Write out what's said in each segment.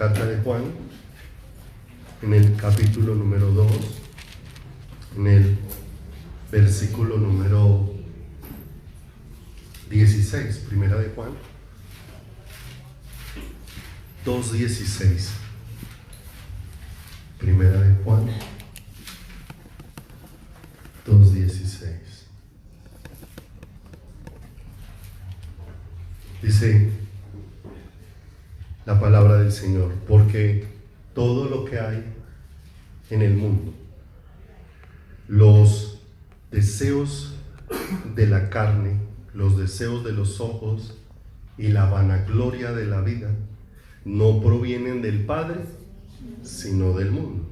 carta de Juan, en el capítulo número 2, en el versículo número 16, primera de Juan 2:16. Primera de Juan 2:16. Dice la palabra del Señor: porque todo lo que hay en el mundo, los deseos de la carne, los deseos de los ojos y la vanagloria de la vida, no provienen del Padre, sino del mundo.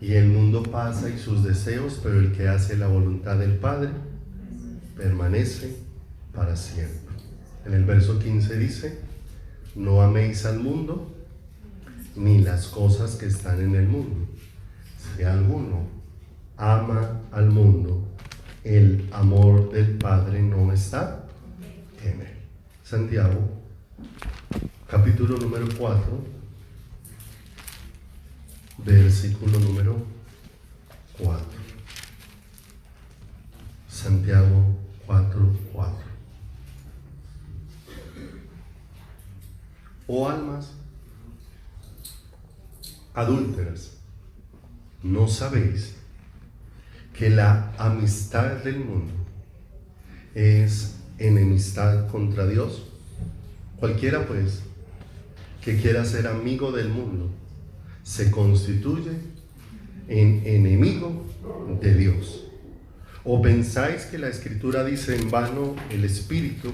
Y el mundo pasa y sus deseos, pero el que hace la voluntad del Padre permanece para siempre. En el verso 15 dice: no améis al mundo, ni las cosas que están en el mundo. Si alguno ama al mundo, el amor del Padre no está en él. Santiago, capítulo número 4, versículo número 4. Santiago 4:4. Oh almas adúlteras, ¿no sabéis que la amistad del mundo es enemistad contra Dios? Cualquiera pues que quiera ser amigo del mundo se constituye en enemigo de Dios. ¿O pensáis que la Escritura dice en vano: el Espíritu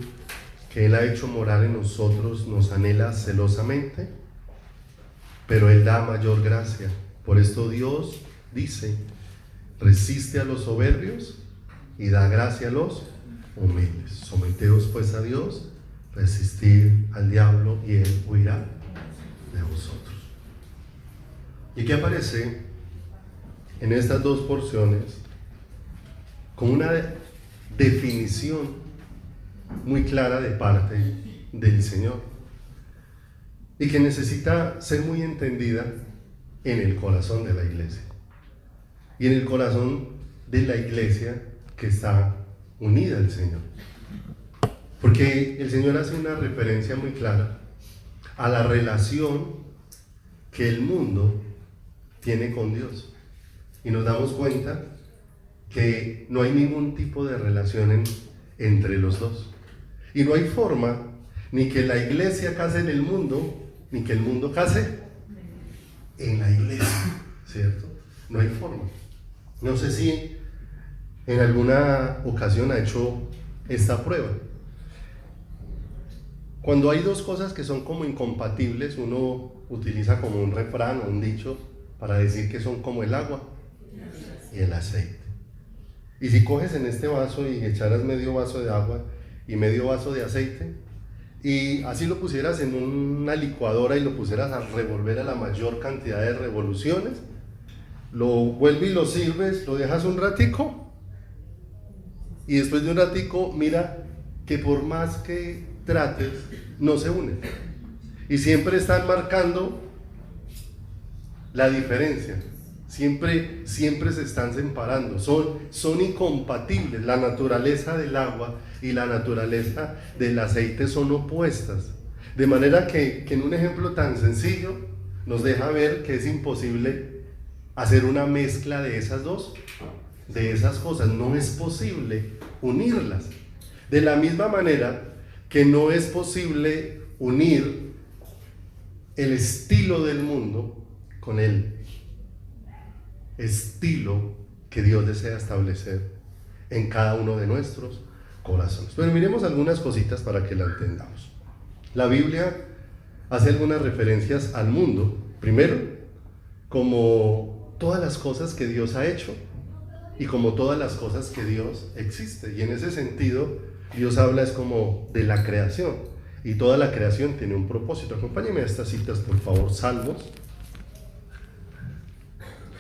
que Él ha hecho morar en nosotros nos anhela celosamente? Pero Él da mayor gracia. Por esto Dios dice: resiste a los soberbios y da gracia a los humildes. Someteos pues a Dios, resistid al diablo y Él huirá de vosotros. Y que aparece en estas dos porciones con una definición muy clara de parte del Señor, y que necesita ser muy entendida en el corazón de la iglesia, y en el corazón de la iglesia que está unida al Señor. Porque el Señor hace una referencia muy clara a la relación que el mundo tiene con Dios, y nos damos cuenta que no hay ningún tipo de relación entre los dos, y no hay forma ni que la iglesia case en el mundo, ni que el mundo case en la iglesia, ¿cierto? No hay forma. No sé si en alguna ocasión ha hecho esta prueba. Cuando hay dos cosas que son como incompatibles, uno utiliza como un refrán o un dicho para decir que son como el agua y el aceite. Y si coges en este vaso y echaras medio vaso de agua y medio vaso de aceite, y así lo pusieras en una licuadora y lo pusieras a revolver a la mayor cantidad de revoluciones, lo vuelves y lo sirves, lo dejas un ratico, y después de un ratico mira que por más que trates no se unen, y siempre están marcando la diferencia, siempre se están separando, son incompatibles. La naturaleza del agua y la naturaleza del aceite son opuestas, de manera que en un ejemplo tan sencillo nos deja ver que es imposible hacer una mezcla de esas dos, de esas cosas. No es posible unirlas, de la misma manera que no es posible unir el estilo del mundo con el estilo que Dios desea establecer en cada uno de nuestros corazones. Pero miremos algunas cositas para que la entendamos. La Biblia hace algunas referencias al mundo, primero como todas las cosas que Dios ha hecho y como todas las cosas que Dios existe, y en ese sentido Dios habla es como de la creación, y toda la creación tiene un propósito. Acompáñenme a estas citas, por favor. Salmos,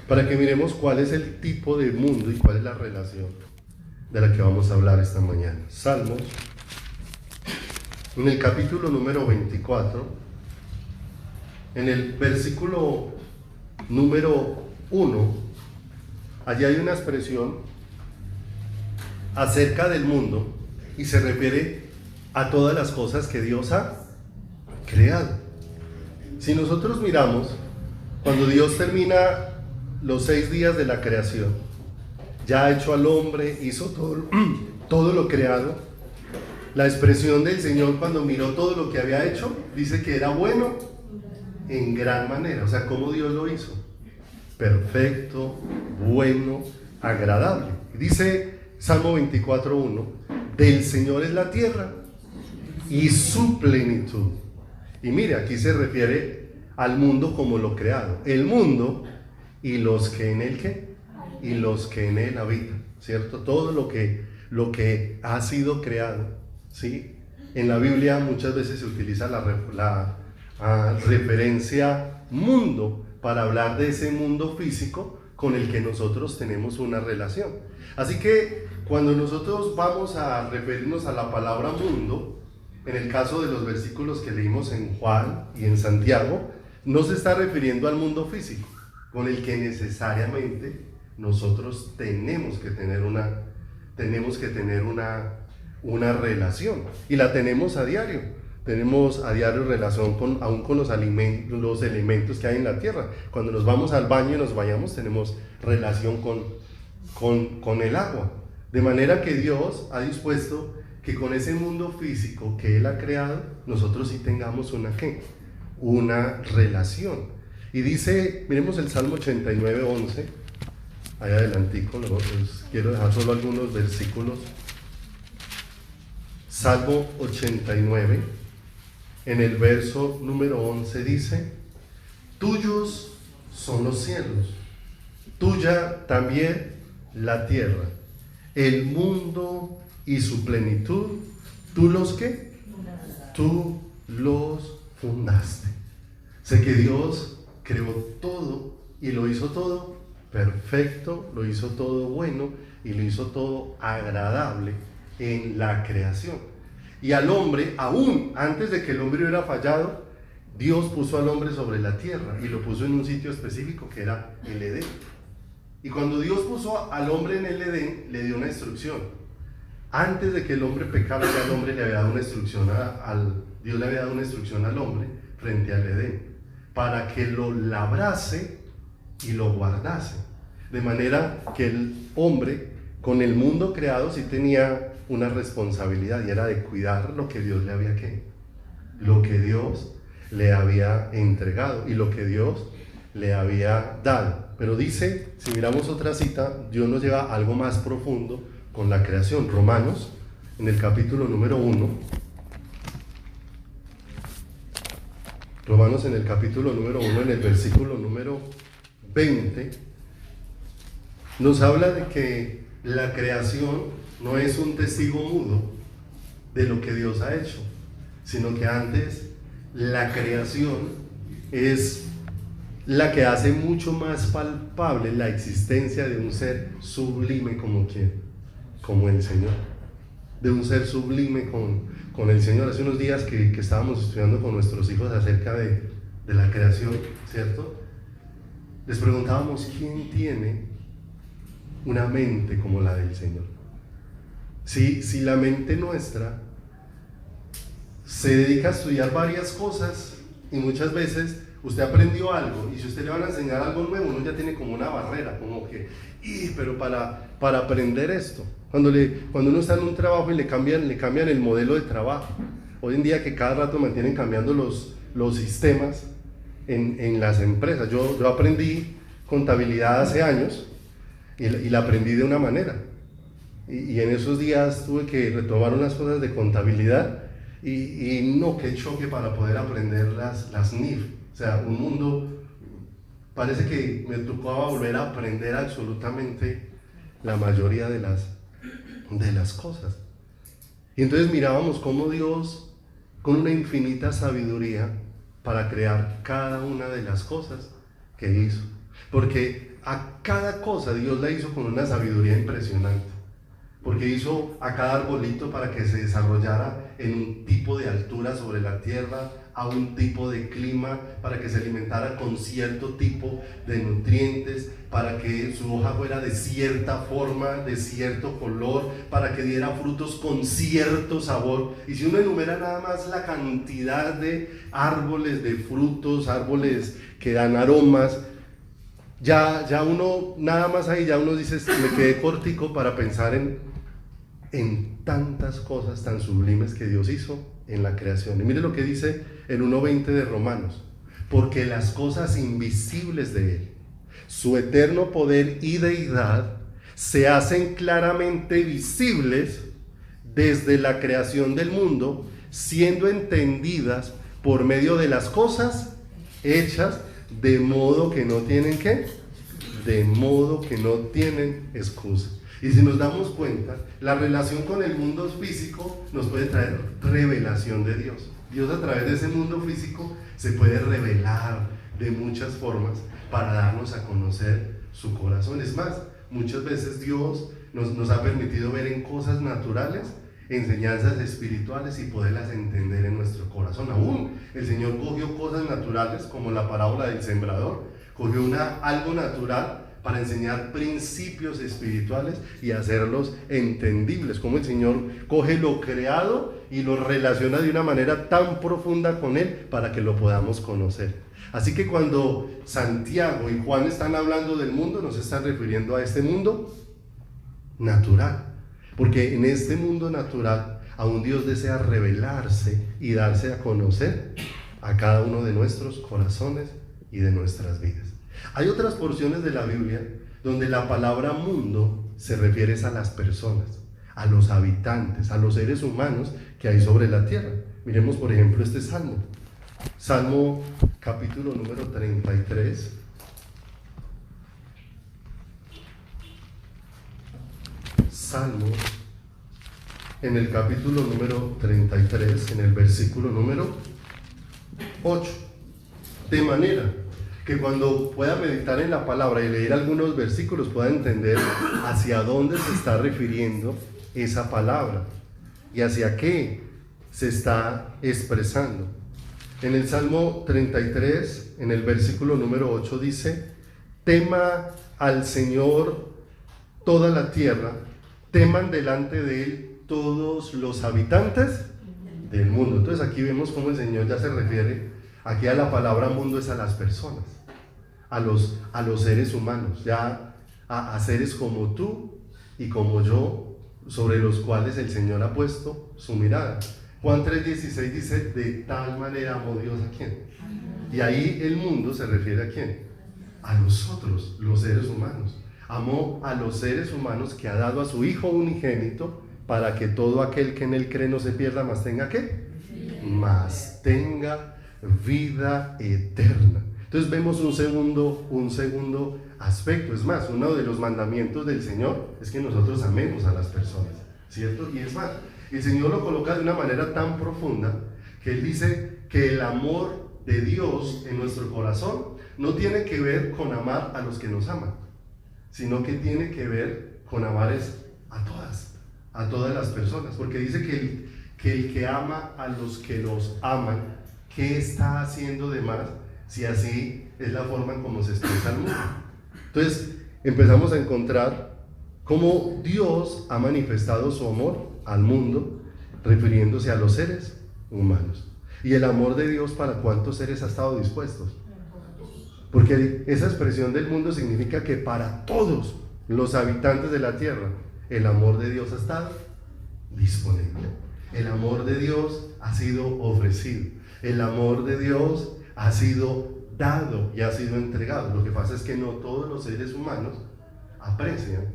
para que miremos cuál es el tipo de mundo y cuál es la relación de la que vamos a hablar esta mañana. Salmos, en el capítulo número 24, En el versículo número 1, allí hay una expresión acerca del mundo y se refiere a todas las cosas que Dios ha creado. Si nosotros miramos, cuando Dios termina los 6 días de la creación, ya ha hecho al hombre, hizo todo lo creado. La expresión del Señor cuando miró todo lo que había hecho, dice que era bueno en gran manera. O sea, ¿cómo Dios lo hizo? Perfecto, bueno, agradable. Dice Salmo 24:1, del Señor es la tierra y su plenitud. Y mire, aquí se refiere al mundo como lo creado. El mundo y los que en él ¿qué? Y los que en él habitan, ¿cierto? Todo lo que ha sido creado, ¿sí? En la Biblia muchas veces se utiliza la referencia mundo para hablar de ese mundo físico con el que nosotros tenemos una relación. Así que cuando nosotros vamos a referirnos a la palabra mundo, en el caso de los versículos que leímos en Juan y en Santiago, no se está refiriendo al mundo físico, con el que necesariamente nosotros tenemos que tener una relación, y la tenemos a diario. Tenemos a diario relación aún con los elementos que hay en la tierra. Cuando nos vamos al baño y nos bañamos, tenemos relación con el agua. De manera que Dios ha dispuesto que con ese mundo físico que Él ha creado, nosotros sí tengamos una relación. Y dice, miremos el Salmo 89:11, ahí adelantico, quiero dejar solo algunos versículos. Salmo 89, en el verso número 11 dice, tuyos son los cielos, tuya también la tierra, el mundo y su plenitud, ¿tú los qué? Tú los fundaste. Sé que Dios creó todo y lo hizo todo perfecto, lo hizo todo bueno y lo hizo todo agradable en la creación. Y al hombre, aún antes de que el hombre hubiera fallado, Dios puso al hombre sobre la tierra y lo puso en un sitio específico que era el Edén. Y cuando Dios puso al hombre en el Edén, le dio una instrucción. Antes de que el hombre pecara, ya el hombre le había dado una instrucción Dios le había dado una instrucción al hombre frente al Edén, para que lo labrase y lo guardase. De manera que el hombre, con el mundo creado, sí tenía una responsabilidad, y era de cuidar lo que Dios le había entregado y lo que Dios le había dado. Pero dice, si miramos otra cita, Dios nos lleva a algo más profundo con la creación. Romanos, en el capítulo número 1, Romanos en el capítulo número 1, en el versículo número 20, nos habla de que la creación no es un testigo mudo de lo que Dios ha hecho, sino que antes la creación es la que hace mucho más palpable la existencia de un ser sublime como el Señor, de un ser sublime con el Señor. Hace unos días que estábamos estudiando con nuestros hijos acerca de la creación, ¿cierto? Les preguntábamos, ¿quién tiene una mente como la del Señor? Si la mente nuestra se dedica a estudiar varias cosas, y muchas veces usted aprendió algo, y si usted le van a enseñar algo nuevo, uno ya tiene como una barrera, como que, pero para aprender esto, cuando uno está en un trabajo y le cambian el modelo de trabajo, hoy en día que cada rato mantienen cambiando los sistemas en las empresas. Yo aprendí contabilidad hace años y la aprendí de una manera, y en esos días tuve que retomar unas cosas de contabilidad, y no, qué choque para poder aprender las NIF. O sea, un mundo, parece que me tocaba volver a aprender absolutamente la mayoría de las cosas. Y entonces mirábamos cómo Dios, con una infinita sabiduría, para crear cada una de las cosas que hizo, porque a cada cosa Dios la hizo con una sabiduría impresionante, porque hizo a cada arbolito para que se desarrollara en un tipo de altura sobre la tierra, a un tipo de clima, para que se alimentara con cierto tipo de nutrientes, para que su hoja fuera de cierta forma, de cierto color, para que diera frutos con cierto sabor. Y si uno enumera nada más la cantidad de árboles, de frutos, árboles que dan aromas, ya uno, nada más ahí, ya uno dice, me quedé cortico para pensar en tantas cosas tan sublimes que Dios hizo en la creación. Y mire lo que dice el 1:20 de Romanos: porque las cosas invisibles de Él, su eterno poder y deidad, se hacen claramente visibles desde la creación del mundo, siendo entendidas por medio de las cosas hechas, de modo que no tienen ¿qué? De modo que no tienen excusa. Y si nos damos cuenta, la relación con el mundo físico nos puede traer revelación de Dios. Dios, a través de ese mundo físico, se puede revelar de muchas formas para darnos a conocer su corazón. Es más, muchas veces Dios nos ha permitido ver en cosas naturales enseñanzas espirituales y poderlas entender en nuestro corazón. Aún el Señor cogió cosas naturales, como la parábola del sembrador, cogió algo natural para enseñar principios espirituales y hacerlos entendibles, como el Señor coge lo creado y lo relaciona de una manera tan profunda con Él para que lo podamos conocer. Así que cuando Santiago y Juan están hablando del mundo, nos están refiriendo a este mundo natural, porque en este mundo natural aún Dios desea revelarse y darse a conocer a cada uno de nuestros corazones y de nuestras vidas. Hay otras porciones de la Biblia donde la palabra mundo se refiere a las personas, a los habitantes, a los seres humanos que hay sobre la tierra. Miremos por ejemplo este salmo, Salmo capítulo número 33. Salmo, en el capítulo número 33, en el versículo número 8. De manera que cuando pueda meditar en la palabra y leer algunos versículos pueda entender hacia dónde se está refiriendo esa palabra y hacia qué se está expresando. En el Salmo 33, en el versículo número 8 dice: tema al Señor toda la tierra, teman delante de Él todos los habitantes del mundo. Entonces aquí vemos cómo el Señor ya se refiere, aquí a la palabra mundo es a las personas, a los seres humanos, ya a seres como tú y como yo, sobre los cuales el Señor ha puesto su mirada. Juan 3:16 dice: de tal manera amó Dios a quién. Y ahí el mundo se refiere a quién, a nosotros, los seres humanos. Amó a los seres humanos, que ha dado a su Hijo unigénito, para que todo aquel que en Él cree no se pierda, mas tenga ¿qué? Mas tenga vida eterna. Entonces vemos un segundo aspecto. Es más, uno de los mandamientos del Señor es que nosotros amemos a las personas, ¿cierto? Y es más, el Señor lo coloca de una manera tan profunda que Él dice que el amor de Dios en nuestro corazón no tiene que ver con amar a los que nos aman, sino que tiene que ver con amar a todas las personas, porque dice que el que ama a los que los aman, ¿qué está haciendo de más si así es la forma en cómo se expresa el mundo? Entonces empezamos a encontrar cómo Dios ha manifestado su amor al mundo, refiriéndose a los seres humanos. Y el amor de Dios, ¿para cuántos seres ha estado dispuestos? Porque esa expresión del mundo significa que para todos los habitantes de la tierra, el amor de Dios ha estado disponible. El amor de Dios ha sido ofrecido. El amor de Dios ha sido dado y ha sido entregado. Lo que pasa es que no todos los seres humanos aprecian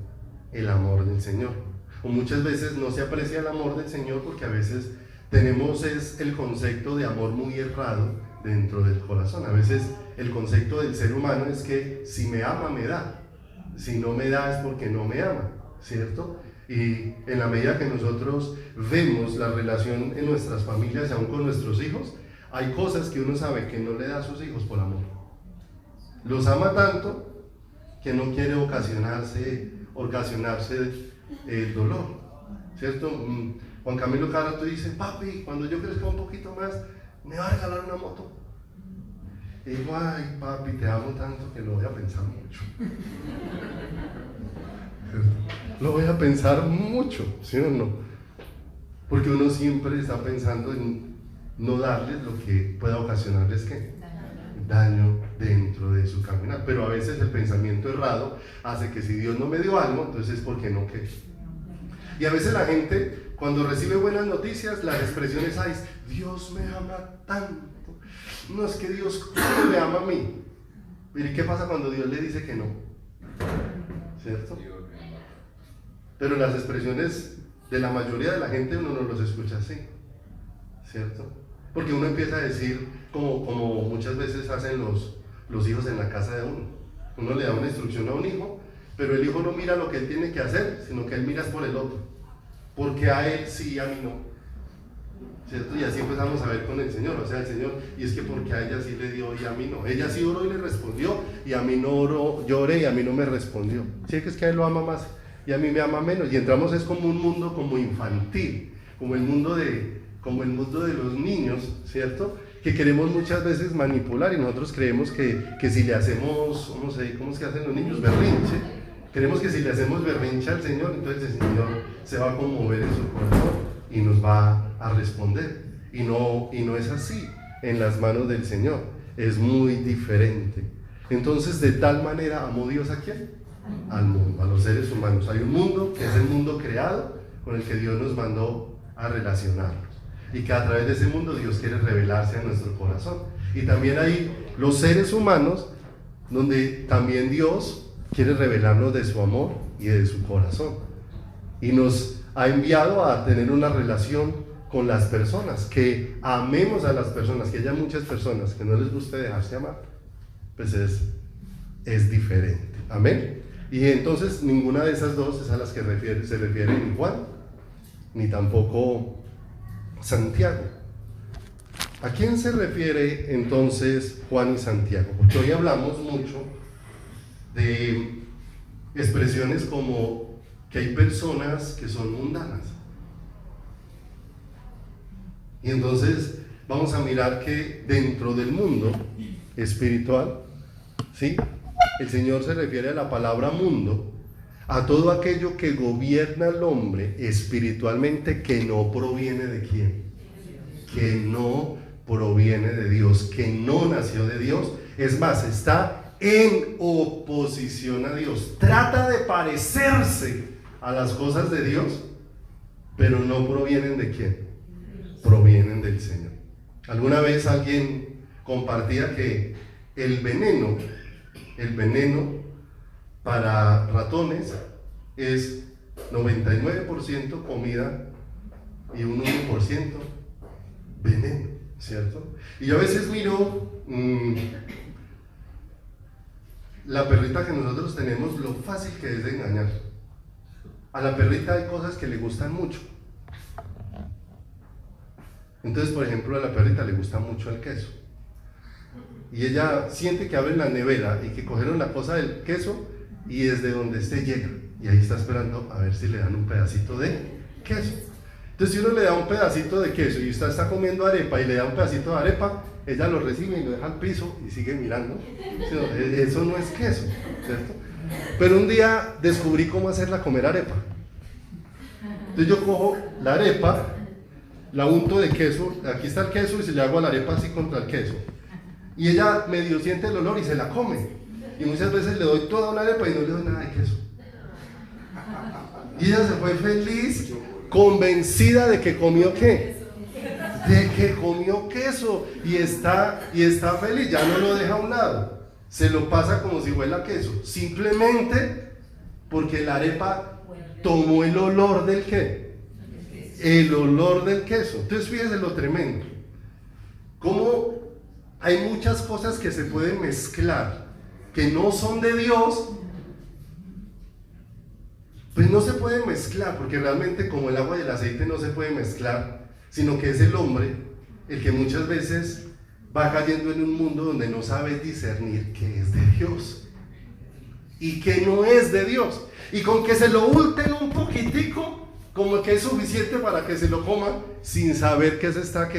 el amor del Señor. O muchas veces no se aprecia el amor del Señor porque a veces tenemos el concepto de amor muy errado dentro del corazón. A veces el concepto del ser humano es que si me ama, me da. Si no me da es porque no me ama, ¿cierto? Y en la medida que nosotros vemos la relación en nuestras familias, aún con nuestros hijos, hay cosas que uno sabe que no le da a sus hijos por amor. Los ama tanto que no quiere ocasionarse el dolor, ¿cierto? Juan Camilo cada rato dice: papi, cuando yo crezca un poquito más, ¿me va a regalar una moto? Y digo, ay papi, te amo tanto que lo voy a pensar mucho. Lo voy a pensar mucho, ¿sí o no? Porque uno siempre está pensando en no darles lo que pueda ocasionarles ¿qué? Daño dentro de su caminar. Pero a veces el pensamiento errado hace que si Dios no me dio algo, entonces ¿por qué no qué? Y a veces la gente, cuando recibe buenas noticias, las expresiones hay, Dios me ama tanto. No, es que Dios me ama a mí. ¿Y qué pasa cuando Dios le dice que no? ¿Cierto? Pero las expresiones de la mayoría de la gente uno no los escucha así, ¿cierto? Porque uno empieza a decir, como muchas veces hacen los hijos en la casa de uno. Uno le da una instrucción a un hijo, pero el hijo no mira lo que él tiene que hacer, sino que él mira por el otro. Porque a él sí y a mí no. ¿Cierto? Y así empezamos a ver con el Señor, o sea, el Señor, y es que porque a ella sí le dio y a mí no. Ella sí oró y le respondió, y a mí no oró, yo oré y a mí no me respondió. Sí, es que a él lo ama más y a mí me ama menos. Y entramos es como un mundo como infantil, como el mundo de los niños, ¿cierto? Que queremos muchas veces manipular y nosotros creemos que si le hacemos, ¿cómo es que hacen los niños? Berrinche. Creemos que si le hacemos berrinche al Señor, entonces el Señor se va a conmover en su corazón y nos va a responder. Y no es así en las manos del Señor, es muy diferente. Entonces, de tal manera amó Dios ¿a quién? Al mundo, a los seres humanos. Hay un mundo que es el mundo creado con el que Dios nos mandó a relacionarnos, y que a través de ese mundo Dios quiere revelarse a nuestro corazón. Y también hay los seres humanos donde también Dios quiere revelarnos de su amor y de su corazón, y nos ha enviado a tener una relación con las personas, que amemos a las personas, que haya muchas personas que no les guste dejarse amar, pues es diferente, amén. Y entonces ninguna de esas dos es a las que se refiere ni Juan, ni tampoco Santiago. ¿A quién se refiere entonces Juan y Santiago? Porque hoy hablamos mucho de expresiones como que hay personas que son mundanas. Y entonces vamos a mirar que dentro del mundo espiritual, ¿sí? El Señor se refiere a la palabra mundo, a todo aquello que gobierna al hombre espiritualmente, que no proviene de quién, que no proviene de Dios, que no nació de Dios. Es más, está en oposición a Dios, trata de parecerse a las cosas de Dios, pero no provienen de quién, provienen del Señor. Alguna vez alguien compartía que el veneno para ratones es 99% comida y un 1% veneno, ¿cierto? Y yo a veces miro la perrita que nosotros tenemos, lo fácil que es de engañar. A la perrita hay cosas que le gustan mucho. Entonces, por ejemplo, a la perrita le gusta mucho el queso. Y ella siente que abren la nevera y que cogieron la cosa del queso y desde donde esté llega. Y ahí está esperando a ver si le dan un pedacito de queso. Entonces, si uno le da un pedacito de queso y usted está comiendo arepa y le da un pedacito de arepa, ella lo recibe y lo deja al piso y sigue mirando. Eso no es queso, ¿cierto? Pero un día descubrí cómo hacerla comer arepa. Entonces yo cojo la arepa, la unto de queso, aquí está el queso, y se le hago a la arepa así contra el queso. Y ella medio siente el olor y se la come. Y muchas veces le doy toda una arepa y no le doy nada de queso. Y ella se fue feliz, convencida de que comió ¿qué? De que comió queso. Y está feliz, ya no lo deja a un lado. Se lo pasa como si fuera queso. Simplemente porque la arepa tomó el olor del ¿qué? El olor del queso. Entonces fíjense lo tremendo. Cómo hay muchas cosas que se pueden mezclar, que no son de Dios, pues no se pueden mezclar, porque realmente como el agua y el aceite no se puede mezclar, sino que es el hombre el que muchas veces va cayendo en un mundo donde no sabe discernir qué es de Dios y qué no es de Dios, y con que se lo unten un poquitico, como que es suficiente para que se lo coma, sin saber qué se está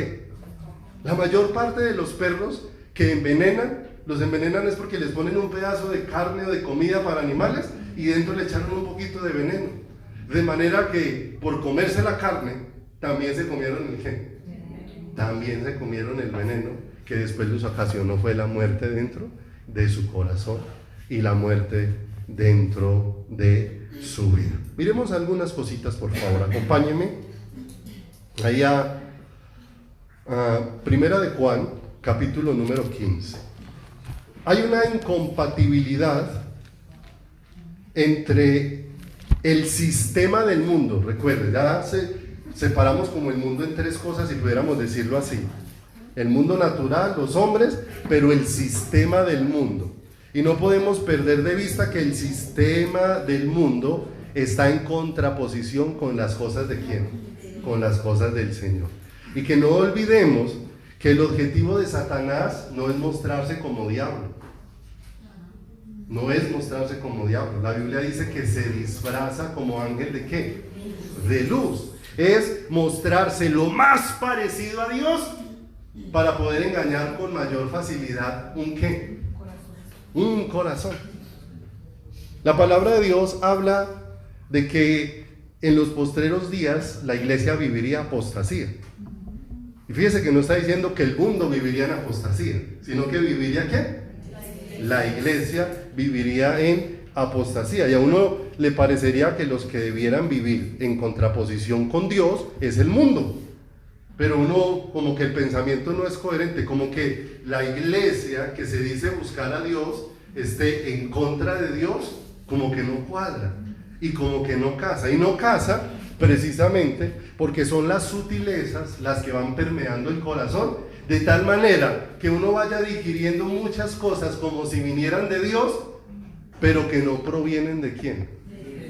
La mayor parte de los perros que envenenan, los envenenan es porque les ponen un pedazo de carne o de comida para animales y dentro le echaron un poquito de veneno. De manera que por comerse la carne, también se comieron el ¿qué? También se comieron el veneno que después les ocasionó fue la muerte dentro de su corazón y la muerte dentro de su vida. Miremos algunas cositas, por favor, acompáñenme allá Primera de Juan, capítulo número 15. Hay una incompatibilidad entre el sistema del mundo. Recuerden, ya separamos como el mundo en tres cosas, si pudiéramos decirlo así: el mundo natural, los hombres, pero el sistema del mundo. Y no podemos perder de vista que el sistema del mundo está en contraposición con las cosas de ¿quién? Con las cosas del Señor. Y que no olvidemos que el objetivo de Satanás no es mostrarse como diablo. No es mostrarse como diablo. La Biblia dice que se disfraza como ángel ¿de qué? De luz. Es mostrarse lo más parecido a Dios para poder engañar con mayor facilidad ¿un qué? Un corazón. La palabra de Dios habla de que en los postreros días la iglesia viviría apostasía. Y fíjese que no está diciendo que el mundo viviría en apostasía, sino que viviría ¿qué? La iglesia viviría en apostasía. Y a uno le parecería que los que debieran vivir en contraposición con Dios es el mundo. Pero uno, como que el pensamiento no es coherente, como que la iglesia que se dice buscar a Dios esté en contra de Dios, como que no cuadra y como que no casa. Y no casa precisamente porque son las sutilezas las que van permeando el corazón, de tal manera que uno vaya digiriendo muchas cosas como si vinieran de Dios, pero que no provienen ¿de quién?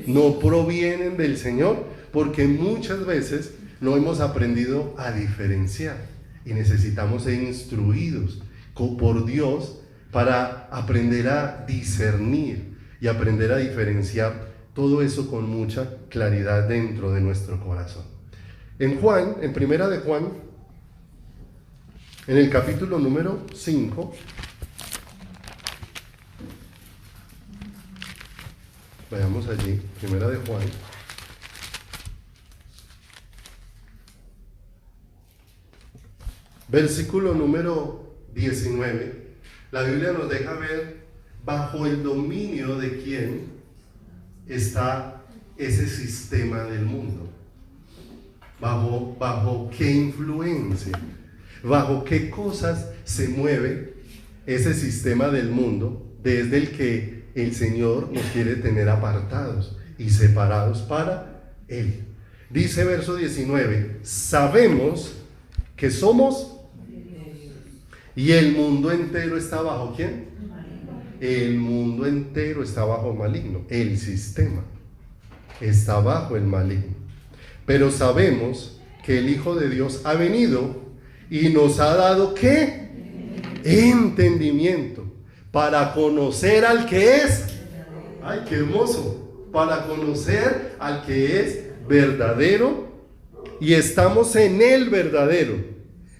No provienen del Señor, porque muchas veces no hemos aprendido a diferenciar y necesitamos ser instruidos por Dios para aprender a discernir y aprender a diferenciar todo eso con mucha claridad dentro de nuestro corazón. En Juan, en Primera de Juan, en el capítulo número 5, vayamos allí, Primera de Juan, versículo número 19, la Biblia nos deja ver bajo el dominio de quién está ese sistema del mundo, bajo qué influencia, bajo qué cosas se mueve ese sistema del mundo desde el que el Señor nos quiere tener apartados y separados para Él. Dice verso 19, sabemos que somos y el mundo entero está bajo ¿quién? El mundo entero está bajo maligno. El sistema está bajo el maligno. Pero sabemos que el Hijo de Dios ha venido y nos ha dado ¿qué? Entendimiento para conocer al que es. ¡Ay, qué hermoso! Para conocer al que es verdadero, y estamos en el verdadero,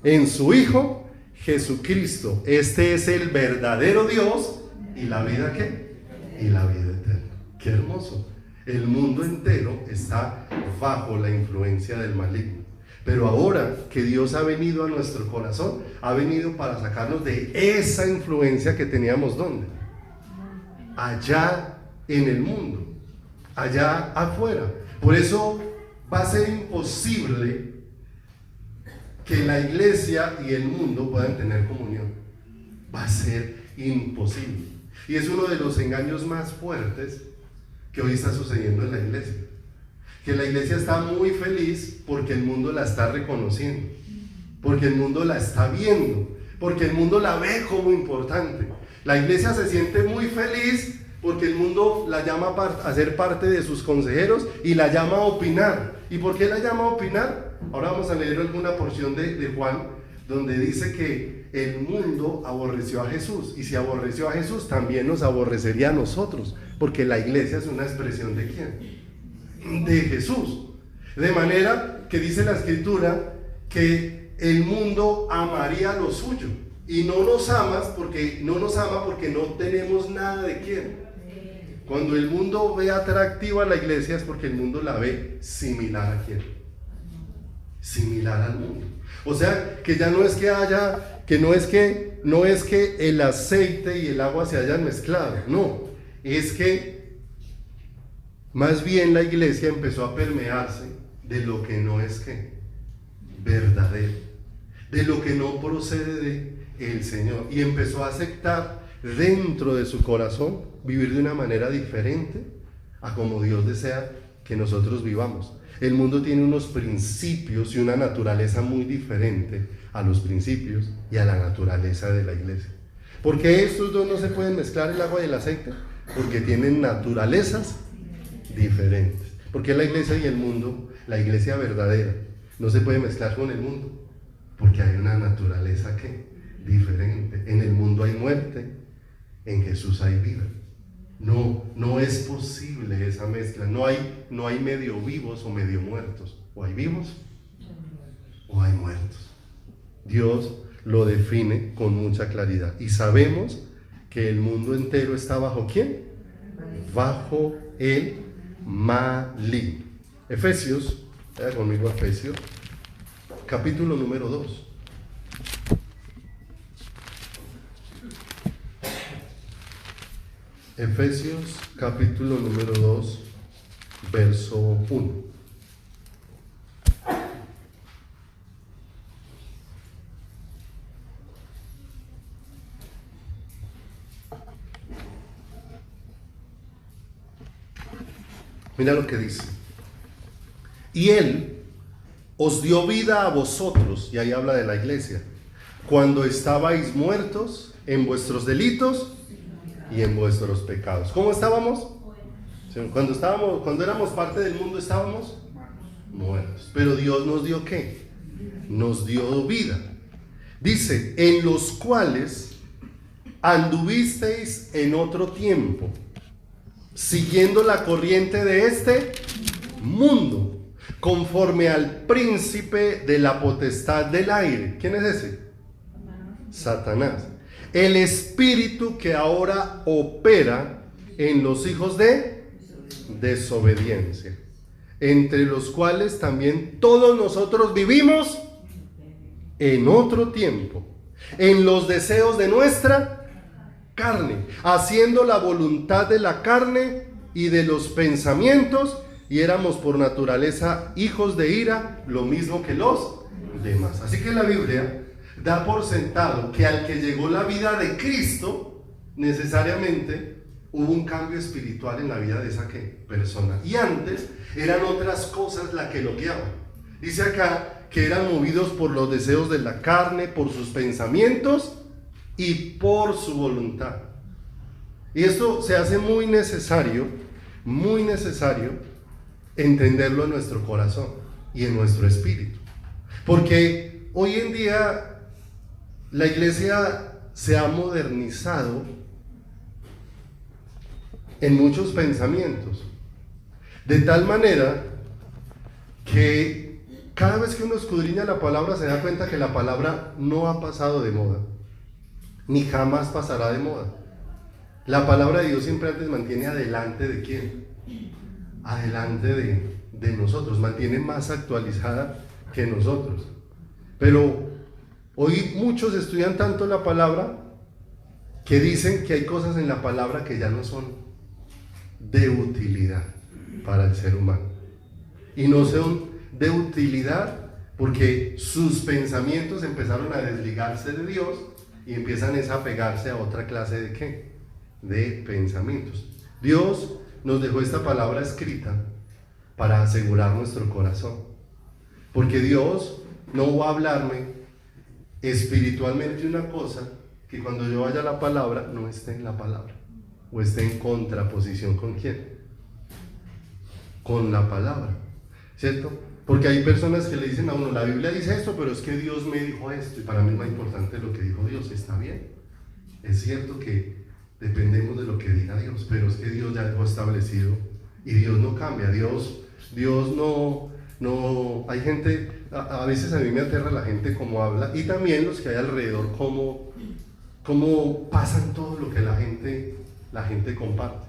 en su Hijo Jesucristo. Este es el verdadero Dios y la vida ¿qué? Y la vida eterna. ¡Qué hermoso! El mundo entero está bajo la influencia del maligno. Pero ahora que Dios ha venido a nuestro corazón, ha venido para sacarnos de esa influencia que teníamos ¿dónde? Allá en el mundo, allá afuera. Por eso va a ser imposible que la iglesia y el mundo puedan tener comunión. Va a ser imposible. Y es uno de los engaños más fuertes que hoy está sucediendo en la iglesia. Que la iglesia está muy feliz porque el mundo la está reconociendo, porque el mundo la está viendo, porque el mundo la ve como importante. La iglesia se siente muy feliz porque el mundo la llama a ser parte de sus consejeros y la llama a opinar. ¿Y por qué la llama a opinar? Ahora vamos a leer alguna porción de Juan, donde dice que el mundo aborreció a Jesús, y si aborreció a Jesús, también nos aborrecería a nosotros, porque la iglesia es una expresión ¿de quién? De Jesús. De manera que dice la Escritura que el mundo amaría lo suyo y no nos ama porque no tenemos nada de quién. Cuando el mundo ve atractiva a la iglesia es porque el mundo la ve similar a quién, similar al mundo. O sea, que ya no es que haya, que no es que el aceite y el agua se hayan mezclado, no, es que más bien la iglesia empezó a permearse de lo que no es que verdadero, de lo que no procede del Señor, y empezó a aceptar dentro de su corazón vivir de una manera diferente a como Dios desea que nosotros vivamos. El mundo tiene unos principios y una naturaleza muy diferente a los principios y a la naturaleza de la iglesia. ¿Por qué estos dos no se pueden mezclar, el agua y el aceite? Porque tienen naturalezas diferentes. ¿Por qué la iglesia y el mundo, la iglesia verdadera, no se puede mezclar con el mundo? Porque hay una naturaleza que diferente. En el mundo hay muerte, en Jesús hay vida. No es posible esa mezcla. No hay medio vivos o medio muertos. O hay vivos o hay muertos. Dios lo define con mucha claridad. Y sabemos que el mundo entero está bajo ¿quién? Bajo el maligno. Efesios, vaya conmigo a Efesios, capítulo número 2. Efesios capítulo número 2, verso 1. Mira lo que dice. Y Él os dio vida a vosotros, y ahí habla de la iglesia, cuando estabais muertos en vuestros delitos y en vuestros pecados. ¿Cómo estábamos? Cuando éramos parte del mundo estábamos muertos. Pero Dios nos dio ¿qué? Nos dio vida. Dice, en los cuales anduvisteis en otro tiempo, siguiendo la corriente de este mundo, conforme al príncipe de la potestad del aire. ¿Quién es ese? Satanás. El espíritu que ahora opera en los hijos de desobediencia, entre los cuales también todos nosotros vivimos en otro tiempo, en los deseos de nuestra carne, haciendo la voluntad de la carne y de los pensamientos, y éramos por naturaleza hijos de ira, lo mismo que los demás. Así que la Biblia da por sentado que al que llegó la vida de Cristo, necesariamente hubo un cambio espiritual en la vida de esa persona. Y antes eran otras cosas las que lo guiaban. Dice acá que eran movidos por los deseos de la carne, por sus pensamientos y por su voluntad. Y esto se hace muy necesario entenderlo en nuestro corazón y en nuestro espíritu. Porque hoy en día la iglesia se ha modernizado en muchos pensamientos, de tal manera que cada vez que uno escudriña la palabra se da cuenta que la palabra no ha pasado de moda, ni jamás pasará de moda. La palabra de Dios siempre antes mantiene adelante de ¿quién? Adelante de nosotros, mantiene más actualizada que nosotros. Pero hoy muchos estudian tanto la palabra que dicen que hay cosas en la palabra que ya no son de utilidad para el ser humano. Y no son de utilidad porque sus pensamientos empezaron a desligarse de Dios y empiezan a pegarse a otra clase de ¿qué? De pensamientos. Dios nos dejó esta palabra escrita para asegurar nuestro corazón, porque Dios no va a hablarme espiritualmente una cosa que cuando yo vaya a la palabra no esté en la palabra, o esté en contraposición ¿con quién? Con la palabra, ¿cierto? Porque hay personas que le dicen a uno, la Biblia dice esto, pero es que Dios me dijo esto, y para mí es más importante lo que dijo Dios. Está bien, es cierto que dependemos de lo que diga Dios, pero es que Dios ya dejó establecido y Dios no cambia. Dios no, hay gente a veces a mí me aterra la gente cómo habla y también los que hay alrededor, cómo pasan todo lo que la gente comparte.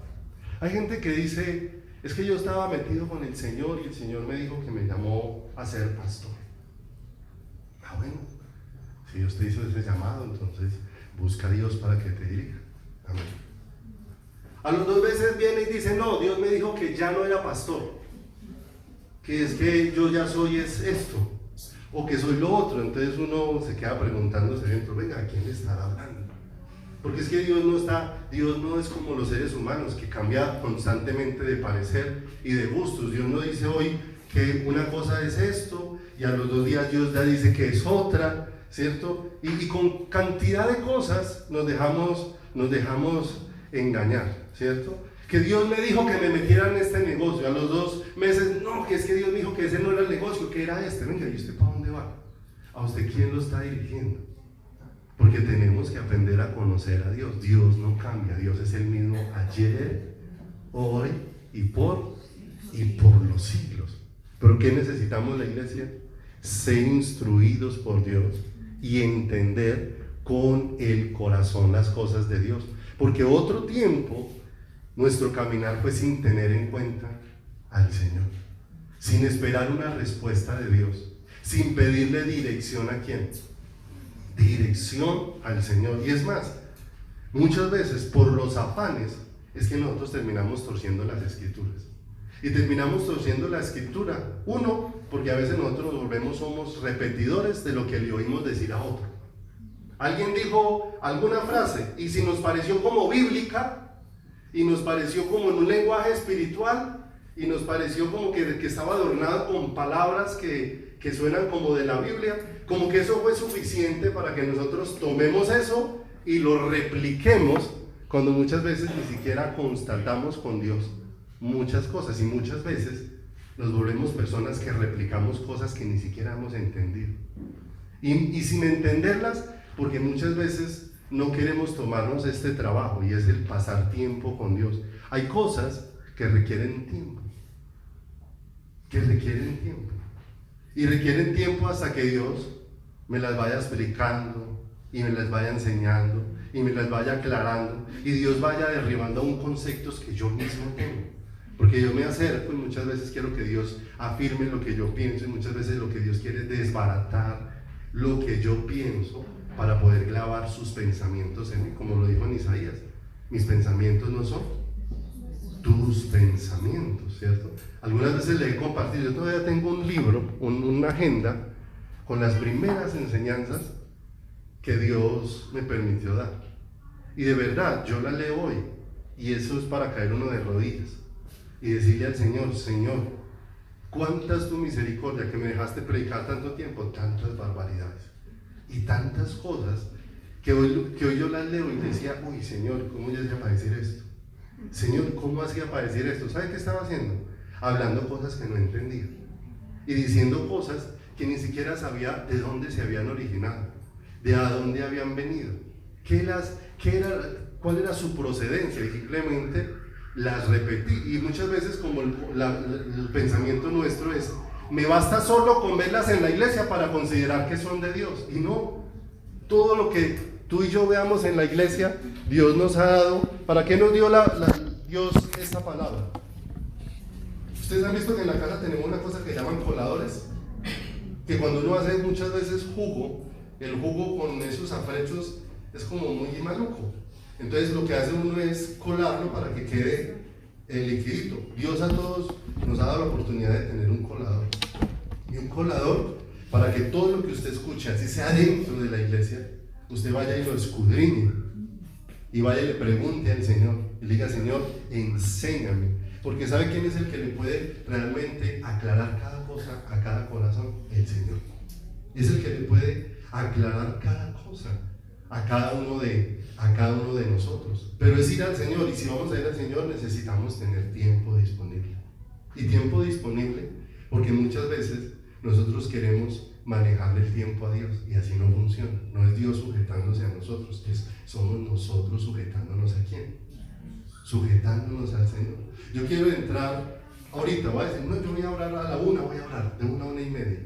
Hay gente que dice, es que yo estaba metido con el Señor y el Señor me dijo que me llamó a ser pastor. Bueno, si Dios te hizo ese llamado, entonces busca a Dios para que te dirija. Amén. A los 2 meses viene y dice, no, Dios me dijo que ya no era pastor, que es que yo ya soy esto, o que soy lo otro. Entonces uno se queda preguntándose dentro, venga, ¿a quién le estará hablando? Porque es que Dios no es como los seres humanos, que cambia constantemente de parecer y de gustos. Dios no dice hoy que una cosa es esto, y a los 2 días Dios ya dice que es otra, ¿cierto? Y con cantidad de cosas nos dejamos engañar, ¿cierto? Que Dios me dijo que me metiera en este negocio, a los 2 meses, no, que es que Dios me dijo que ese no era el negocio, que era este. Venga, ¿y usted para dónde va? ¿A usted quién lo está dirigiendo? Porque tenemos que aprender a conocer a Dios. Dios no cambia, Dios es el mismo ayer, hoy y por los siglos. ¿Pero qué necesitamos la iglesia? Ser instruidos por Dios y entender con el corazón las cosas de Dios. Porque otro tiempo nuestro caminar fue sin tener en cuenta al Señor, sin esperar una respuesta de Dios, sin pedirle dirección a quién, dirección al Señor. Y es más, muchas veces por los afanes es que nosotros terminamos torciendo las escrituras. Y terminamos torciendo la escritura, uno, porque a veces nosotros somos repetidores de lo que le oímos decir a otro. Alguien dijo alguna frase y si nos pareció como bíblica y nos pareció como en un lenguaje espiritual y nos pareció como que estaba adornado con palabras que suenan como de la Biblia, como que eso fue suficiente para que nosotros tomemos eso y lo repliquemos, cuando muchas veces ni siquiera constatamos con Dios muchas cosas, y muchas veces nos volvemos personas que replicamos cosas que ni siquiera hemos entendido y sin entenderlas, porque muchas veces no queremos tomarnos este trabajo, y es el pasar tiempo con Dios. Hay cosas que requieren tiempo, y requieren tiempo hasta que Dios me las vaya explicando y me las vaya enseñando y me las vaya aclarando, y Dios vaya derribando aún conceptos que yo mismo tengo. Porque yo me acerco y muchas veces quiero que Dios afirme lo que yo pienso, y muchas veces lo que Dios quiere es desbaratar lo que yo pienso para poder clavar sus pensamientos en mí, como lo dijo en Isaías. Mis pensamientos no son tus pensamientos, ¿cierto? Algunas veces le he compartido, yo todavía tengo un libro, una agenda con las primeras enseñanzas que Dios me permitió dar. Y de verdad, yo la leo hoy, y eso es para caer uno de rodillas y decirle al Señor, Señor, cuánta es tu misericordia que me dejaste predicar tanto tiempo, tantas barbaridades y tantas cosas que hoy yo las leo y decía, uy Señor, ¿cómo ya hacía aparecer esto? Señor, ¿cómo hacía aparecer esto? ¿Sabe qué estaba haciendo? Hablando cosas que no entendía y diciendo cosas que ni siquiera sabía de dónde se habían originado, de a dónde habían venido, cuál era su procedencia, y simplemente las repetí. Y muchas veces, como el pensamiento nuestro es, me basta solo con verlas en la iglesia para considerar que son de Dios. Y no, todo lo que tú y yo veamos en la iglesia, Dios nos ha dado. ¿Para qué nos dio Dios esta palabra? Ustedes han visto que en la casa tenemos una cosa que llaman coladores, que cuando uno hace muchas veces jugo, el jugo con esos afrechos es como muy maluco. Entonces lo que hace uno es colarlo para que quede el liquidito. Dios a todos nos ha dado la oportunidad de tener un colador. Y un colador para que todo lo que usted escuche, así sea dentro de la iglesia, usted vaya y lo escudriñe. Y vaya y le pregunte al Señor. Y le diga, Señor, enséñame. Porque ¿sabe quién es el que le puede realmente aclarar cada cosa a cada corazón? El Señor. Es el que le puede aclarar cada cosa a cada uno de nosotros. Pero es ir al Señor, y si vamos a ir al Señor necesitamos tener tiempo disponible. Y tiempo disponible porque muchas veces nosotros queremos manejarle el tiempo a Dios, y así no funciona. No es Dios sujetándose a nosotros, somos nosotros sujetándonos a quién, sujetándonos al Señor. Yo quiero entrar ahorita, voy a decir, no, yo voy a orar a la 1, voy a orar de 1 a 1:30.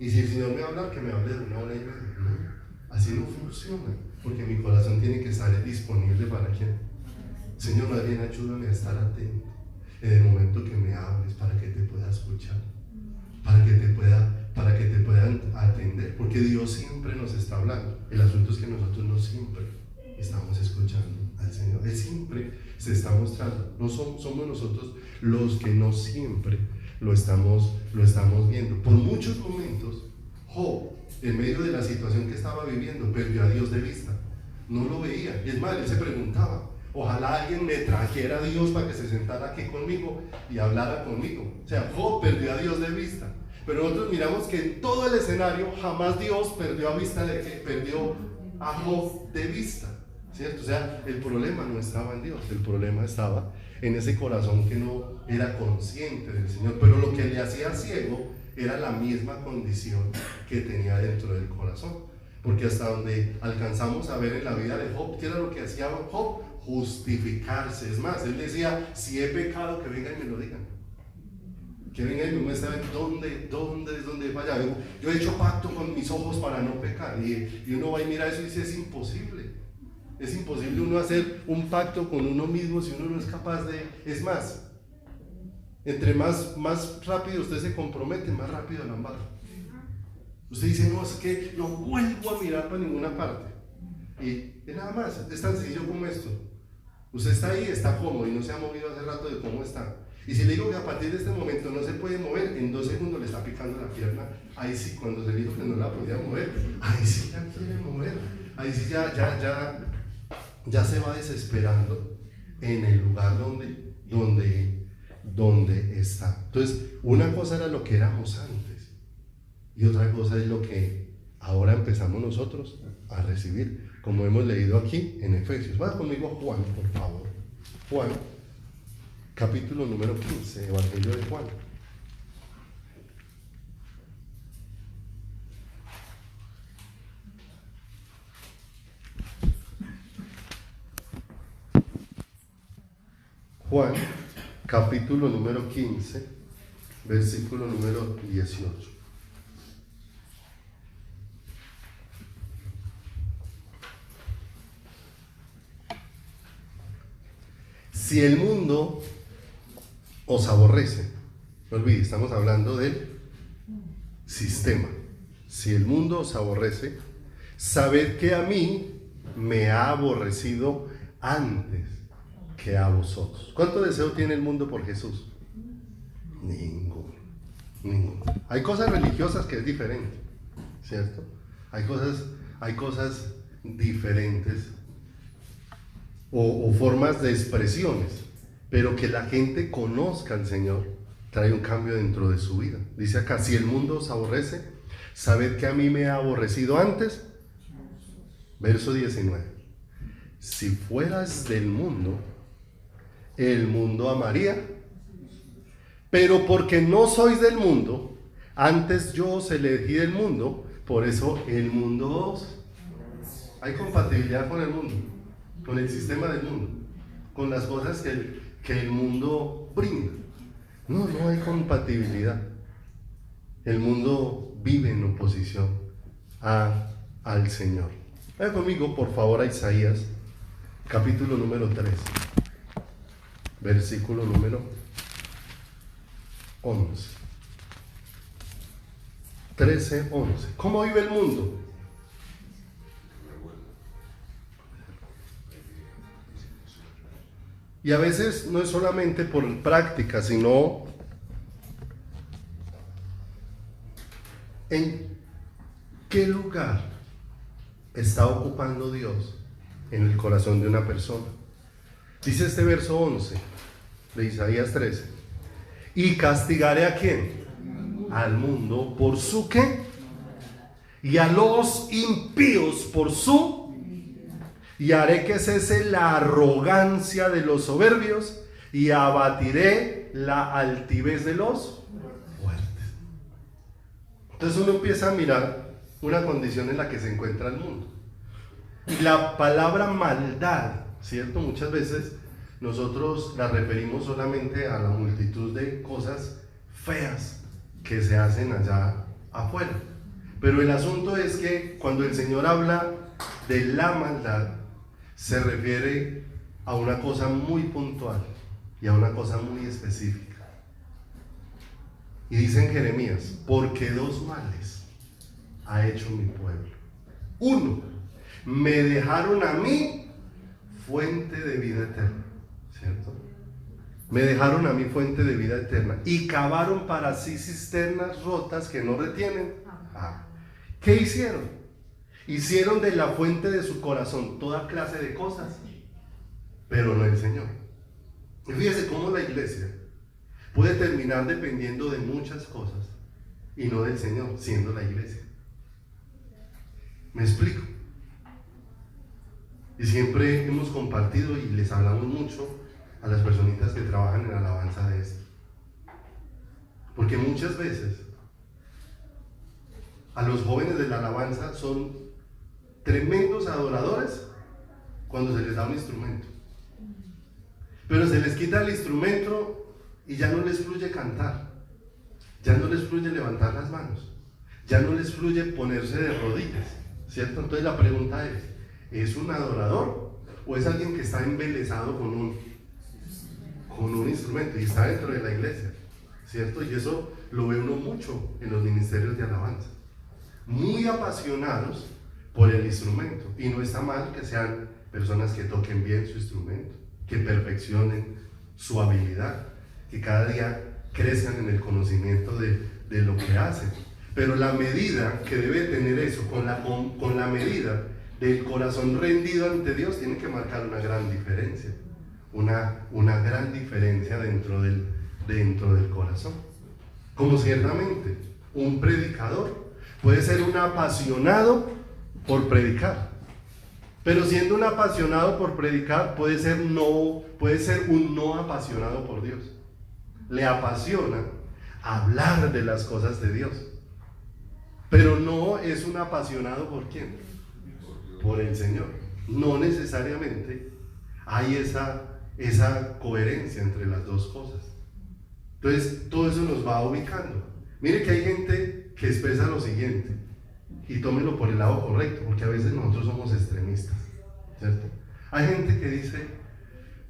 Y si el Señor me va a hablar, que me hable de 1 hora y media. No, así no funciona, porque mi corazón tiene que estar disponible para quién. Señor, más bien ayúdame a estar atento en el momento que me hables, para que te pueda escuchar, para que te puedan atender, porque Dios siempre nos está hablando. El asunto es que nosotros no siempre estamos escuchando al Señor. Él siempre se está mostrando. No somos nosotros los que no siempre lo estamos viendo. Por muchos momentos, Job, en medio de la situación que estaba viviendo, perdió a Dios de vista. No lo veía. Y es más, él se preguntaba: ojalá alguien me trajera a Dios para que se sentara aquí conmigo y hablara conmigo. O sea, Job perdió a Dios de vista. Pero nosotros miramos que en todo el escenario jamás Dios perdió a Job de vista, ¿cierto? O sea, el problema no estaba en Dios, el problema estaba en ese corazón que no era consciente del Señor. Pero lo que le hacía ciego era la misma condición que tenía dentro del corazón. Porque hasta donde alcanzamos a ver en la vida de Job, ¿qué era lo que hacía Job? Justificarse. Es más, él decía: si he pecado, que vengan y me lo digan. Que vengan y me muestren dónde vaya. Yo he hecho pacto con mis ojos para no pecar. Y uno va y mira eso y dice: es imposible. Es imposible uno hacer un pacto con uno mismo si uno no es capaz de... Es más, entre más rápido usted se compromete, más rápido la embarra. Usted dice: no, es que no vuelvo a mirar para ninguna parte. Y es nada más, es tan sencillo como esto. Usted está ahí, está cómodo y no se ha movido hace rato de cómo está. Y si le digo que a partir de este momento no se puede mover, en 2 segundos le está picando la pierna. Ahí sí, cuando se dijo que no la podía mover, ahí sí ya quiere mover. Ahí sí ya se va desesperando en el lugar donde está. Entonces, una cosa era lo que éramos antes y otra cosa es lo que ahora empezamos nosotros a recibir, como hemos leído aquí en Efesios. Vaya conmigo a Juan, por favor. Juan, capítulo número 15, Evangelio de Juan. Juan, capítulo número 15, versículo número 18. Si el mundo os aborrece, no olvides, estamos hablando del sistema. Si el mundo os aborrece, sabed que a mí me ha aborrecido antes que a vosotros. ¿Cuánto deseo tiene el mundo por Jesús? Ninguno. Hay cosas religiosas que es diferente, ¿cierto? Hay cosas diferentes o formas de expresiones, pero que la gente conozca al Señor trae un cambio dentro de su vida. Dice acá: si el mundo os aborrece, sabed que a mí me ha aborrecido antes. Verso 19. Si fueras del mundo, el mundo amaría, pero porque no sois del mundo, antes yo os elegí del mundo, por eso el mundo os... Hay compatibilidad con el mundo, con el sistema del mundo, con las cosas que el mundo brinda. No hay compatibilidad. El mundo vive en oposición al Señor. Vaya conmigo, por favor, a Isaías, capítulo número 13. Versículo número 11. 13, 11. ¿Cómo vive el mundo? Y a veces no es solamente por práctica, sino en qué lugar está ocupando Dios en el corazón de una persona. Dice este verso 11 de Isaías 13: y castigaré ¿a quién? Al mundo por su ¿qué? Y a los impíos por su, y haré que cese la arrogancia de los soberbios y abatiré la altivez de los fuertes. Entonces uno empieza a mirar una condición en la que se encuentra el mundo. Y la palabra maldad, ¿cierto? Muchas veces nosotros la referimos solamente a la multitud de cosas feas que se hacen allá afuera. Pero el asunto es que cuando el Señor habla de la maldad, se refiere a una cosa muy puntual y a una cosa muy específica. Y dice en Jeremías, porque dos males ha hecho mi pueblo. Uno, me dejaron a mí fuente de vida eterna, ¿cierto? Me dejaron a mí fuente de vida eterna y cavaron para sí cisternas rotas que no retienen. ¿Qué hicieron? Hicieron de la fuente de su corazón toda clase de cosas, pero no el Señor. Y fíjese cómo la iglesia puede terminar dependiendo de muchas cosas y no del Señor, siendo la iglesia. ¿Me explico? Y siempre hemos compartido y les hablamos mucho a las personitas que trabajan en alabanza de esto. Porque muchas veces a los jóvenes de la alabanza son tremendos adoradores cuando se les da un instrumento. Pero se les quita el instrumento y ya no les fluye cantar, ya no les fluye levantar las manos, ya no les fluye ponerse de rodillas, ¿cierto? Entonces la pregunta ¿es un adorador o es alguien que está embelesado con un instrumento y está dentro de la iglesia, ¿cierto? Y eso lo ve uno mucho en los ministerios de alabanza, muy apasionados por el instrumento, y no está mal que sean personas que toquen bien su instrumento, que perfeccionen su habilidad, que cada día crezcan en el conocimiento de lo que hacen, pero la medida que debe tener eso con la medida del corazón rendido ante Dios tiene que marcar una gran diferencia, una gran diferencia dentro del corazón. Como ciertamente un predicador puede ser un apasionado por predicar, pero siendo un apasionado por predicar puede ser un no apasionado por Dios. Le apasiona hablar de las cosas de Dios, pero no es un apasionado ¿por quién? Por el Señor. No necesariamente hay esa coherencia entre las dos cosas. Entonces todo eso nos va ubicando. Mire que hay gente que expresa lo siguiente, y tómelo por el lado correcto, porque a veces nosotros somos extremistas, ¿cierto? Hay gente que dice,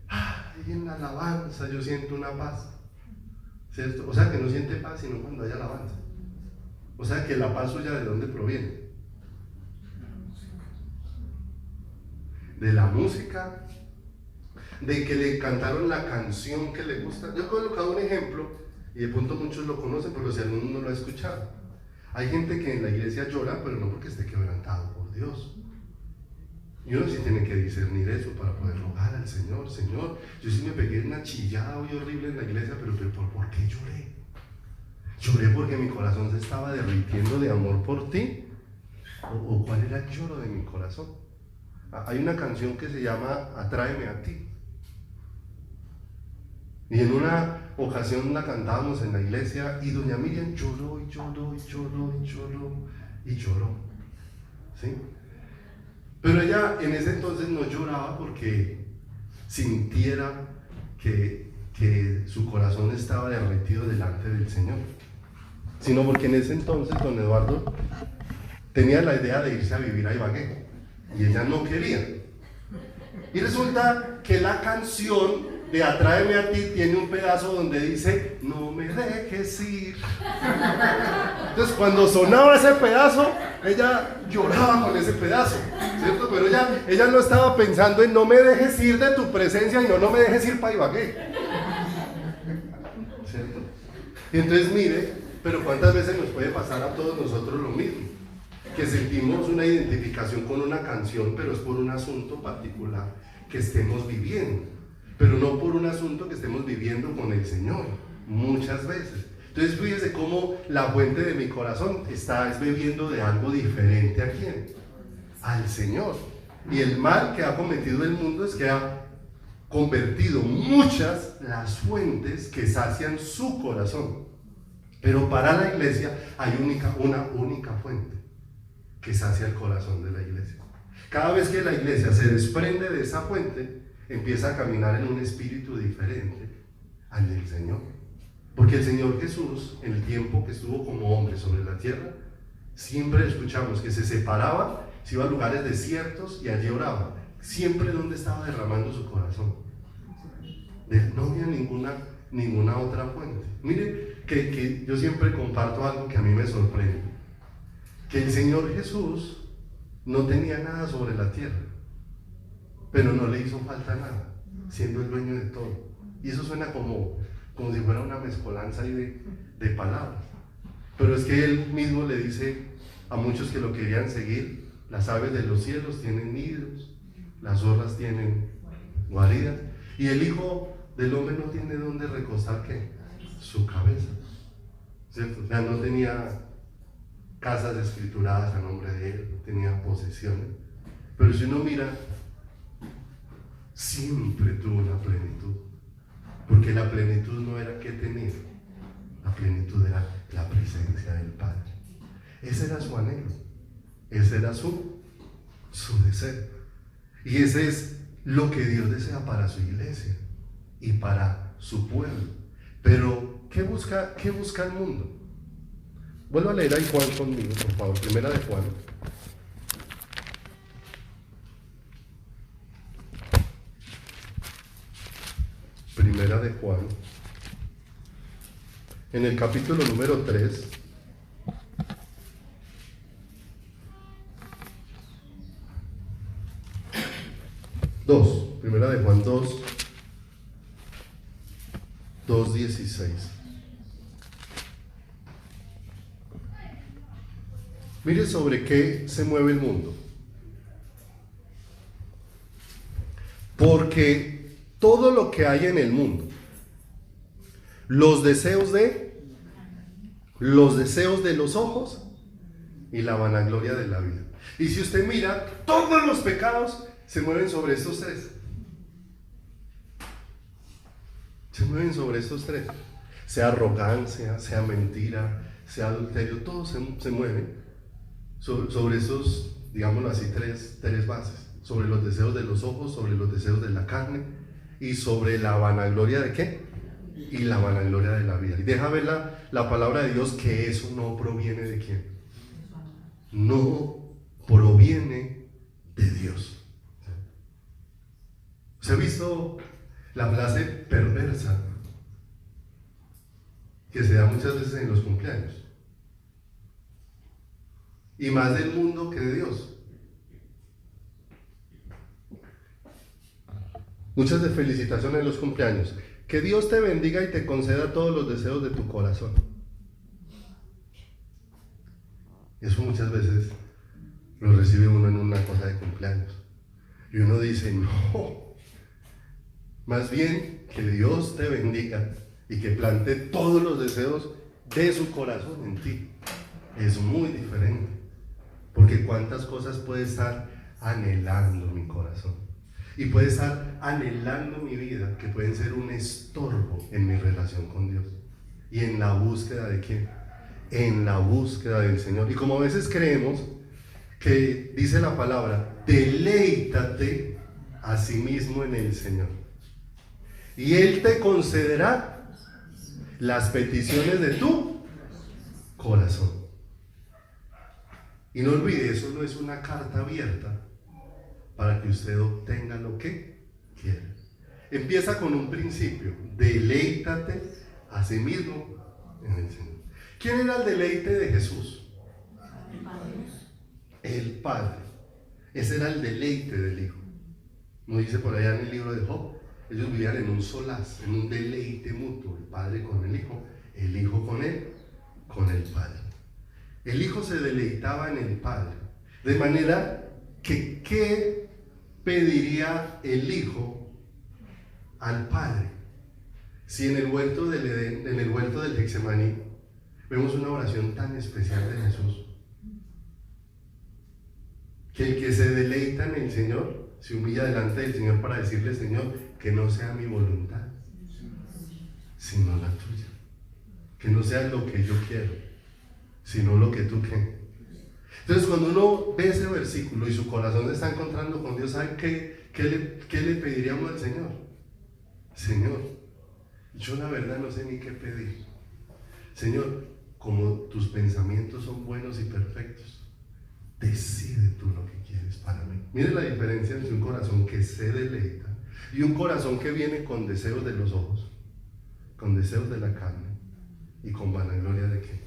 ahí en la alabanza yo siento una paz, ¿cierto? O sea que no siente paz sino cuando hay alabanza. O sea que la paz suya, ¿de dónde proviene? De la música, de que le cantaron la canción que le gusta. Yo he colocado un ejemplo y de pronto muchos lo conocen, pero si alguno no lo ha escuchado. Hay gente que en la iglesia llora, pero no porque esté quebrantado por Dios. Y uno sí tiene que discernir eso para poder rogar al Señor. Señor, yo sí me pegué una chillada hoy horrible en la iglesia, pero ¿por qué lloré? ¿Lloré porque mi corazón se estaba derritiendo de amor por ti? ¿O cuál era el lloro de mi corazón? Hay una canción que se llama Atráeme a ti. Y en una ocasión la cantábamos en la iglesia y doña Miriam lloró y lloró y lloró y lloró y lloró, ¿sí? Pero ella en ese entonces no lloraba porque sintiera que su corazón estaba derretido delante del Señor, sino porque en ese entonces don Eduardo tenía la idea de irse a vivir a Ibagué y ella no quería. Y resulta que la canción de Atráeme a ti tiene un pedazo donde dice, no me dejes ir. Entonces cuando sonaba ese pedazo, ella lloraba con ese pedazo, ¿cierto? Pero ella no estaba pensando en no me dejes ir de tu presencia y no me dejes ir para Ibagué, ¿cierto? Y entonces mire, pero cuántas veces nos puede pasar a todos nosotros lo mismo, que sentimos una identificación con una canción, pero es por un asunto particular que estemos viviendo, pero no por un asunto que estemos viviendo con el Señor, muchas veces. Entonces fíjese cómo la fuente de mi corazón es bebiendo de algo diferente. ¿A quién? Al Señor. Y el mal que ha cometido el mundo es que ha convertido muchas las fuentes que sacian su corazón. Pero para la iglesia hay una única fuente que sacia el corazón de la iglesia. Cada vez que la iglesia se desprende de esa fuente, empieza a caminar en un espíritu diferente al del Señor. Porque el Señor Jesús, en el tiempo que estuvo como hombre sobre la tierra, Siempre escuchamos que se separaba, se iba a lugares desiertos y allí oraba. Siempre donde estaba derramando su corazón. No había ninguna otra fuente. Mire que yo siempre comparto algo que a mí me sorprende. Que el Señor Jesús no tenía nada sobre la tierra, pero no le hizo falta nada, siendo el dueño de todo. Y eso suena como si fuera una mezcolanza ahí de palabras. Pero es que Él mismo le dice a muchos que lo querían seguir: las aves de los cielos tienen nidos, las zorras tienen guaridas, y el Hijo del Hombre no tiene dónde recostar ¿qué? Su cabeza, ¿cierto? O sea, no tenía casas escrituradas a nombre de Él, no tenía posesiones. Pero si uno mira, siempre tuvo una plenitud, porque la plenitud no era qué tenía, la plenitud era la presencia del Padre. Ese era su anhelo, ese era su deseo, y ese es lo que Dios desea para su iglesia y para su pueblo. Pero ¿qué busca el mundo? Vuelvo a leer ahí Juan conmigo, por favor, primera de Juan. Primera de Juan, en el capítulo número 3. Primera de Juan 2:16. Mire sobre qué se mueve el mundo. Porque todo lo que hay en el mundo, los deseos de los ojos y la vanagloria de la vida. Y si usted mira, todos los pecados se mueven sobre estos tres. Se mueven sobre estos tres. Sea arrogancia, sea mentira, sea adulterio, todo se mueve sobre esos, digámoslo así, tres bases. Sobre los deseos de los ojos, sobre los deseos de la carne y sobre la vanagloria de ¿qué? Y la vanagloria de la vida. Y deja ver la palabra de Dios que eso no proviene de ¿quién? No proviene de Dios. ¿Se ha visto la frase perversa que se da muchas veces en los cumpleaños? Y más del mundo que de Dios. Muchas de felicitaciones en los cumpleaños. Que Dios te bendiga y te conceda todos los deseos de tu corazón. Eso muchas veces lo recibe uno en una cosa de cumpleaños. Y uno dice, no. Más bien, que Dios te bendiga y que plante todos los deseos de su corazón en ti. Es muy diferente. Porque cuántas cosas puede estar anhelando mi corazón. Y puede estar anhelando mi vida, que pueden ser un estorbo en mi relación con Dios. Y en la búsqueda de ¿quién? En la búsqueda del Señor. Y como a veces creemos que dice la palabra, deleítate a sí mismo en el Señor. Y Él te concederá las peticiones de tu corazón. Y no olvide, eso no es una carta abierta para que usted obtenga lo que quiera. Empieza con un principio: deleítate a sí mismo en el Señor. ¿Quién era el deleite de Jesús? El Padre. Ese era el deleite del Hijo. Nos dice por allá en el libro de Job, ellos vivían en un solaz, en un deleite mutuo, el Padre con el Hijo con el Padre. El Hijo se deleitaba en el Padre, de manera que ¿qué pediría el Hijo al Padre? Si en el huerto del Edén, en el huerto del Getsemaní, vemos una oración tan especial de Jesús, que el que se deleita en el Señor se humilla delante del Señor para decirle: Señor, que no sea mi voluntad, sino la tuya. Que no sea lo que yo quiero, sino lo que tú quieres. Entonces, cuando uno ve ese versículo y su corazón se está encontrando con Dios, ¿sabe qué le pediríamos al Señor? Señor, yo la verdad no sé ni qué pedir. Señor, como tus pensamientos son buenos y perfectos, decide tú lo que quieres para mí. Mire la diferencia entre un corazón que se deleita y un corazón que viene con deseos de los ojos, con deseos de la carne y con vanagloria de qué.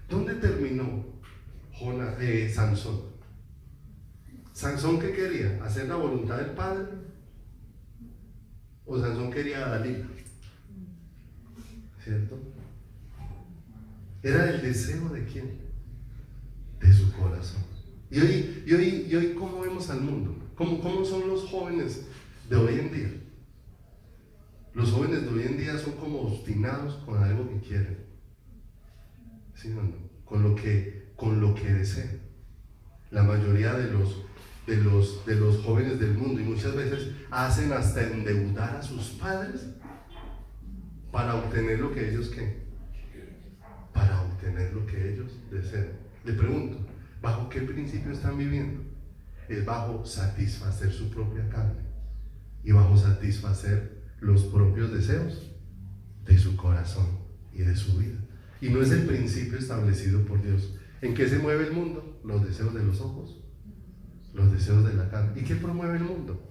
¿Dónde terminó Sansón? ¿Sansón qué quería? ¿Hacer la voluntad del Padre? ¿O Sansón quería a Dalila? ¿Cierto? Era el deseo de quién, de su corazón. Y hoy ¿cómo vemos al mundo? ¿Cómo son los jóvenes de hoy en día? Los jóvenes de hoy en día son como obstinados con algo que quieren, ¿sí o no? Con lo que desean. La mayoría de los jóvenes del mundo, y muchas veces hacen hasta endeudar a sus padres para obtener lo que ellos ¿qué? Para obtener lo que ellos desean. Le pregunto, ¿bajo qué principio están viviendo? Es bajo satisfacer su propia carne y bajo satisfacer los propios deseos de su corazón y de su vida. Y no es el principio establecido por Dios. ¿En qué se mueve el mundo? Los deseos de los ojos, los deseos de la carne. ¿Y qué promueve el mundo?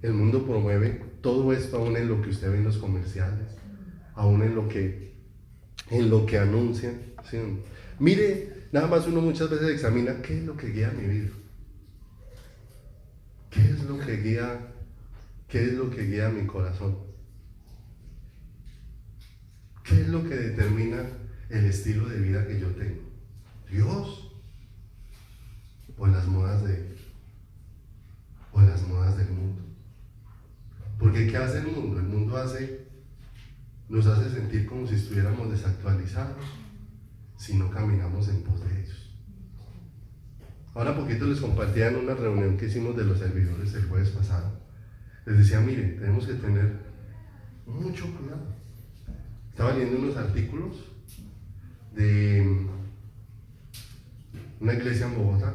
El mundo promueve todo esto, aún en lo que usted ve en los comerciales, aún en lo que anuncian, ¿sí? Mire, nada más uno muchas veces examina qué es lo que guía mi vida, qué es lo que guía mi corazón, qué es lo que determina el estilo de vida que yo tengo, Dios o las modas del mundo. Porque ¿qué hace el mundo? El mundo nos hace sentir como si estuviéramos desactualizados si no caminamos en pos de ellos. Ahora poquito les compartía en una reunión que hicimos de los servidores el jueves pasado. Les decía, mire, tenemos que tener mucho cuidado. Estaba leyendo unos artículos de una iglesia en Bogotá.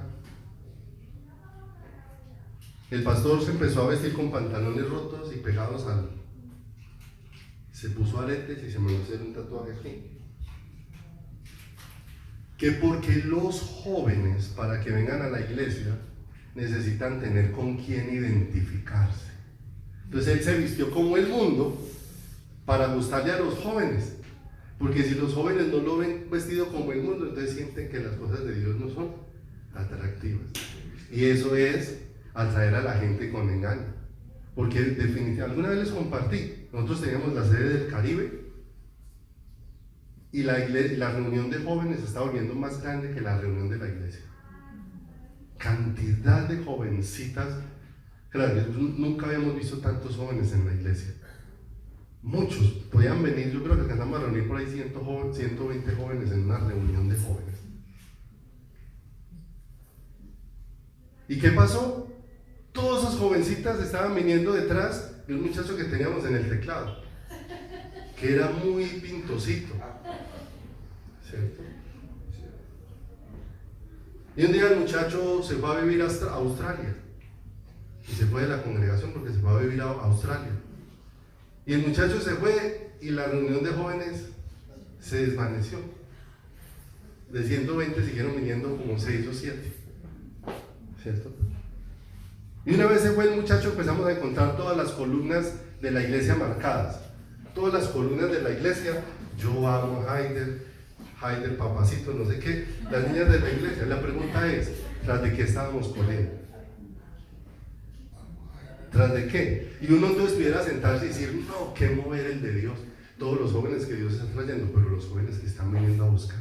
El pastor se empezó a vestir con pantalones rotos y pegados se puso aretes y se mandó a hacer un tatuaje aquí. Que porque los jóvenes, para que vengan a la iglesia, necesitan tener con quién identificarse. Entonces él se vistió como el mundo para gustarle a los jóvenes. Porque si los jóvenes no lo ven vestido como el mundo, entonces sienten que las cosas de Dios no son atractivas. Y eso es atraer a la gente con engaño. Porque definitivamente, alguna vez les compartí, nosotros teníamos la sede del Caribe y la reunión de jóvenes está volviendo más grande que la reunión de la iglesia. Cantidad de jovencitas, claro, nunca habíamos visto tantos jóvenes en la iglesia. Muchos podían venir, yo creo que alcanzamos a reunir por ahí 120 jóvenes en una reunión de jóvenes. ¿Y qué pasó? Todas esas jovencitas estaban viniendo detrás de un muchacho que teníamos en el teclado, que era muy pintosito, ¿cierto? Y un día el muchacho se fue a vivir a Australia, y se fue de la congregación porque se fue a vivir a Australia. Y el muchacho se fue y la reunión de jóvenes se desvaneció. De 120 siguieron viniendo como 6 o 7, ¿cierto? Y una vez se fue el muchacho, empezamos a encontrar todas las columnas de la iglesia marcadas. Todas las columnas de la iglesia, yo amo a Heider, papacito, no sé qué, las niñas de la iglesia. La pregunta es, ¿tras de qué estábamos corriendo? ¿Tras de qué? Y uno entonces pudiera sentarse y decir, no, qué mover el de Dios. Todos los jóvenes que Dios está trayendo, pero los jóvenes que están viniendo a buscar.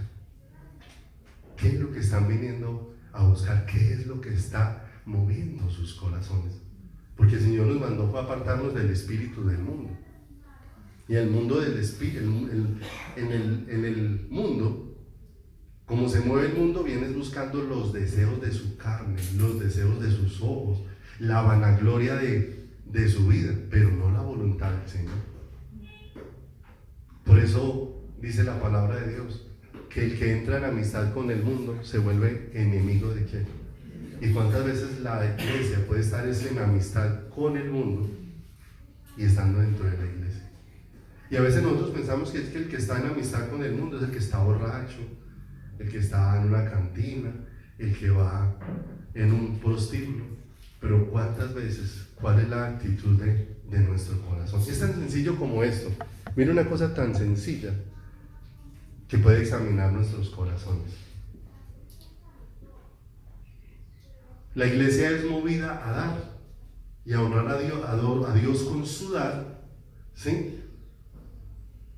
¿Qué es lo que están viniendo a buscar? ¿Qué es lo que está moviendo sus corazones? Porque el Señor nos mandó fue apartarnos del espíritu del mundo. Y el mundo del espíritu, en el mundo, como se mueve el mundo, vienes buscando los deseos de su carne, los deseos de sus ojos, la vanagloria de su vida, pero no la voluntad del Señor. Por eso dice la palabra de Dios, que el que entra en amistad con el mundo se vuelve enemigo de quién. ¿Y cuántas veces la iglesia puede estar en amistad con el mundo y estando dentro de la iglesia? Y a veces nosotros pensamos que es que el que está en amistad con el mundo es el que está borracho, el que está en una cantina, el que va en un prostíbulo. Pero ¿cuántas veces? ¿Cuál es la actitud de nuestro corazón? Es tan sencillo como esto. Mira una cosa tan sencilla que puede examinar nuestros corazones. La iglesia es movida a dar y a honrar a Dios con su dar, ¿sí?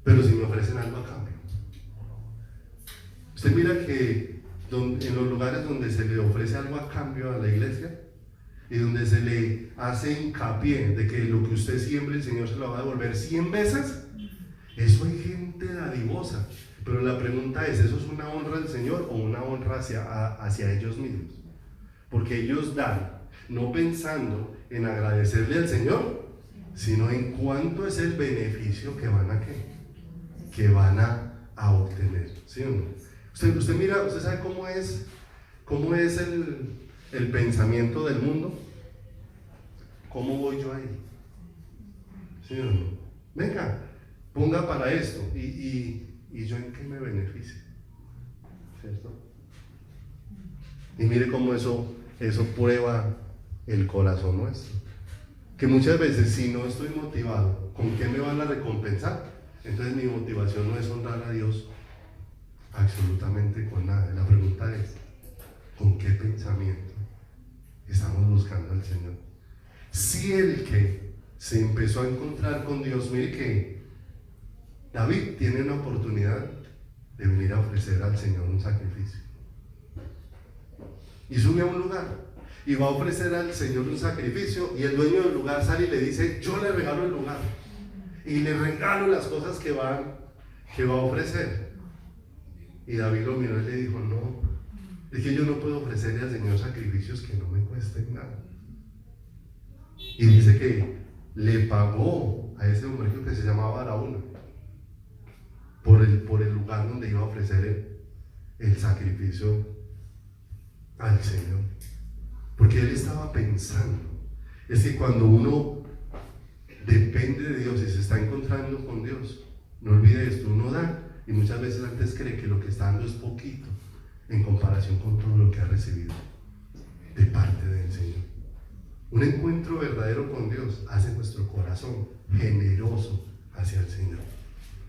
Pero si me ofrecen algo a cambio. Usted mira que en los lugares donde se le ofrece algo a cambio a la iglesia y donde se le hace hincapié de que lo que usted siembre el Señor se lo va a devolver 100 veces, eso hay gente dadivosa. Pero la pregunta es, ¿eso es una honra al Señor o una honra hacia ellos mismos? Porque ellos dan, no pensando en agradecerle al Señor, sino en cuánto es el beneficio que van a obtener. ¿Sí o no? Usted mira, usted sabe cómo es el pensamiento del mundo. ¿Cómo voy yo ahí? ¿Sí o no? Venga, ponga para esto y yo en qué me beneficio, ¿cierto? Y mire cómo eso prueba el corazón nuestro. Que muchas veces, si no estoy motivado, ¿con qué me van a recompensar? Entonces mi motivación no es honrar a Dios absolutamente con nada. La pregunta es, ¿con qué pensamiento estamos buscando al Señor? Si el que se empezó a encontrar con Dios, mire que David tiene una oportunidad de venir a ofrecer al Señor un sacrificio. Y sube a un lugar y va a ofrecer al Señor un sacrificio, y el dueño del lugar sale y le dice, yo le regalo el lugar y le regalo las cosas que va a ofrecer. Y David lo miró y le dijo, no, es que yo no puedo ofrecerle al Señor sacrificios que no me cuesten nada. Y dice que le pagó a ese hombre que se llamaba Araúna por el lugar donde iba a ofrecer el sacrificio al Señor. Porque él estaba pensando, es que cuando uno depende de Dios y se está encontrando con Dios, no olvide esto, uno da y muchas veces antes cree que lo que está dando es poquito en comparación con todo lo que ha recibido de parte del Señor. Un encuentro verdadero con Dios hace nuestro corazón generoso hacia el Señor,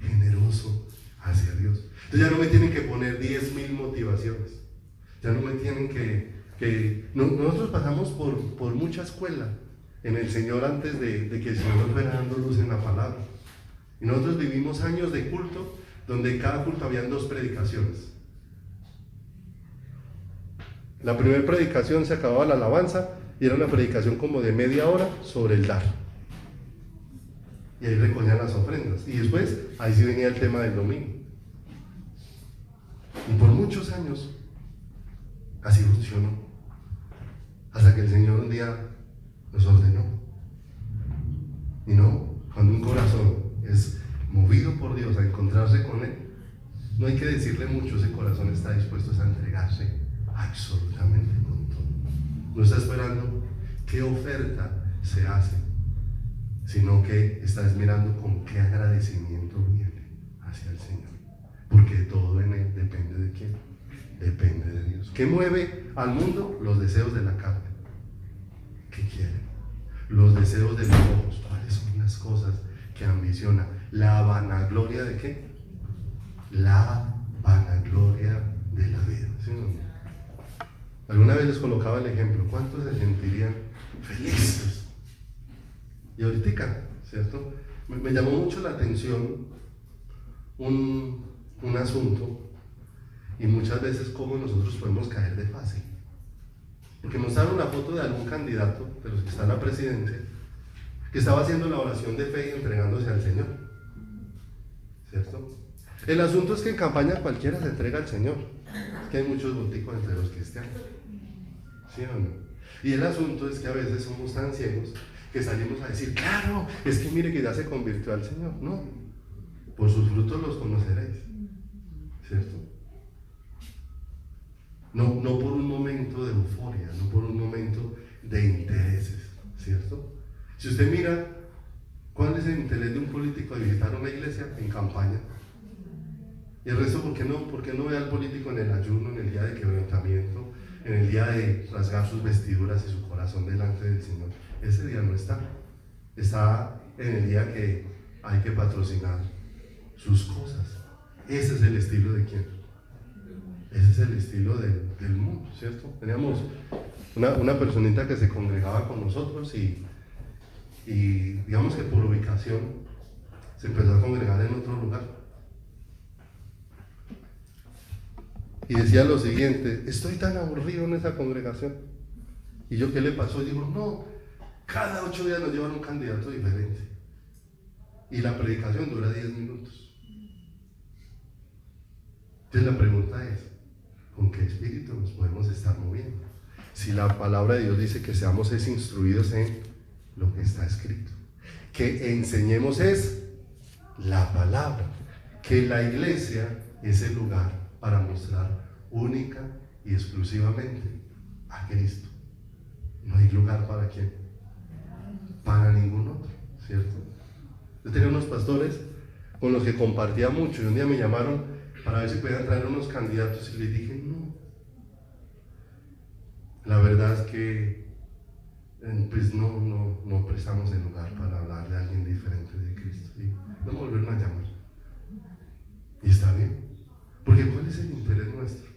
generoso hacia Dios. Entonces ya no me tienen que poner 10,000 motivaciones, ya no me tienen nosotros pasamos por mucha escuela en el Señor antes de que el Señor nos fuera dando luz en la palabra. Y nosotros vivimos años de culto donde cada culto habían 2 predicaciones. La primera predicación se acababa la alabanza y era una predicación como de media hora sobre el dar. Y ahí recogían las ofrendas. Y después, ahí sí venía el tema del domingo. Y por muchos años, así funcionó. Hasta que el Señor un día nos ordenó. Y no, cuando un corazón es movido por Dios a encontrarse con Él, no hay que decirle mucho, ese corazón está dispuesto a entregarse absolutamente con todo. No está esperando qué oferta se hace, sino que está mirando con qué agradecimiento viene hacia el Señor. Porque todo en Él depende de quién, depende de Dios. ¿Qué mueve al mundo? Los deseos de la carne. ¿Qué quiere? Los deseos de los ojos. ¿Cuáles son las cosas que ambiciona? ¿La vanagloria de qué? La vanagloria de la vida. ¿Sí o no? Alguna vez les colocaba el ejemplo, ¿cuántos se sentirían felices? Y ahorita, ¿cierto? Me llamó mucho la atención un asunto, y muchas veces cómo nosotros podemos caer de fácil. Porque mostraron una foto de algún candidato de los que está en la presidencia que estaba haciendo la oración de fe y entregándose al Señor, ¿cierto? El asunto es que en campaña cualquiera se entrega al Señor, es que hay muchos boticos entre los cristianos, ¿sí o no? Y el asunto es que a veces somos tan ciegos que salimos a decir, claro, es que mire que ya se convirtió al Señor. No, por sus frutos los conoceréis, ¿cierto? No por un momento de euforia, no por un momento de intereses, ¿cierto? Si usted mira ¿Cuál es el interés de un político de visitar una iglesia? En campaña. Y el resto, ¿por qué no? ¿Por qué no ve al político en el ayuno, en el día de quebrantamiento, en el día de rasgar sus vestiduras y su corazón delante del Señor? Ese día no está. Está en el día que hay que patrocinar sus cosas. Ese es el estilo de quién. Ese es el estilo del mundo, ¿cierto? Teníamos una personita que se congregaba con nosotros y digamos que por ubicación se empezó a congregar en otro lugar. Y decía lo siguiente: estoy tan aburrido en esa congregación. ¿Y yo qué le pasó? Y digo, no, cada 8 días nos llevan un candidato diferente. Y la predicación dura 10 minutos. Entonces la pregunta es, ¿con qué espíritu nos podemos estar moviendo? Si la palabra de Dios dice que seamos instruidos en lo que está escrito, que enseñemos es la palabra, que la iglesia es el lugar para mostrar única y exclusivamente a Cristo. No hay lugar para quién, para ningún otro, ¿cierto? Yo tenía unos pastores con los que compartía mucho y un día me llamaron para ver si podían traer unos candidatos y les dije no. La verdad es que pues no prestamos el lugar para hablar de alguien diferente de Cristo. Y no me volvieron a llamar. Y está bien, porque ¿cuál es el interés nuestro?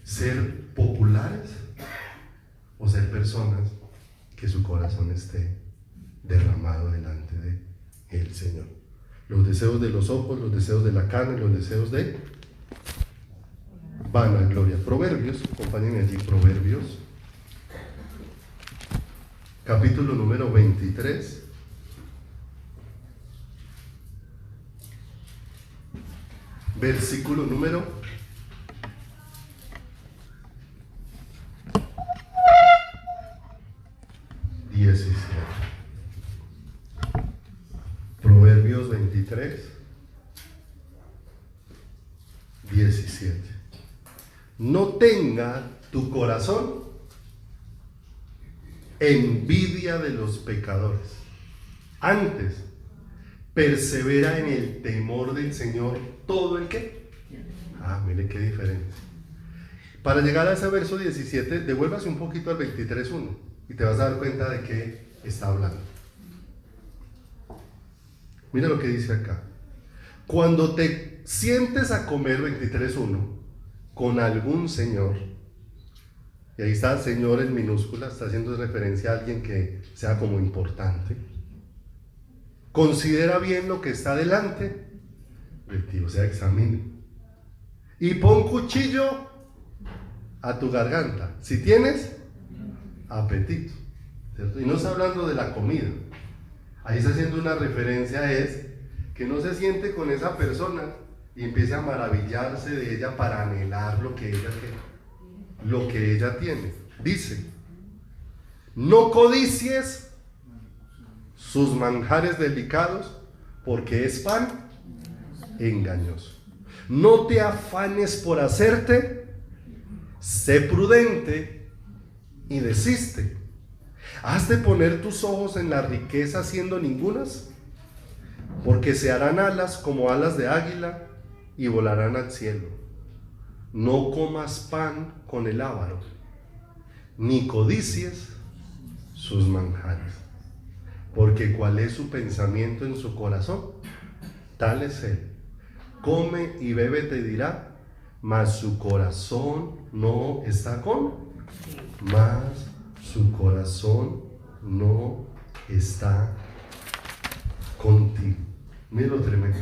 ¿Ser populares o ser personas que su corazón esté derramado delante de el Señor? Los deseos de los ojos, los deseos de la carne, los deseos de vanagloria. Proverbios, acompáñenme allí, Proverbios, capítulo número 23, versículo número 17. Proverbios 23, 17. No tenga tu corazón envidia de los pecadores. Antes, persevera en el temor del Señor todo el que. Mire qué diferente. Para llegar a ese verso 17, devuélvase un poquito al 23.1 y te vas a dar cuenta de qué está hablando. Mira lo que dice acá. Cuando te sientes a comer, 23.1, con algún señor, y ahí está señor en minúscula, está haciendo referencia a alguien que sea como importante, considera bien lo que está delante, o sea, examine, y pon cuchillo a tu garganta, si tienes apetito, ¿cierto? Y no está hablando de la comida, ahí está haciendo una referencia, es que no se siente con esa persona y empiece a maravillarse de ella para anhelar lo que ella tiene. Dice, no codicies sus manjares delicados, porque es pan engañoso. No te afanes por hacerte, sé prudente y desiste. ¿Has de poner tus ojos en la riqueza siendo ningunas? Porque se harán alas como alas de águila y volarán al cielo. No comas pan con el avaro, ni codicies sus manjares, porque cuál es su pensamiento en su corazón, tal es él. Come y bebe, te dirá, mas su corazón no está con, mas su corazón no está contigo. Mira lo tremendo,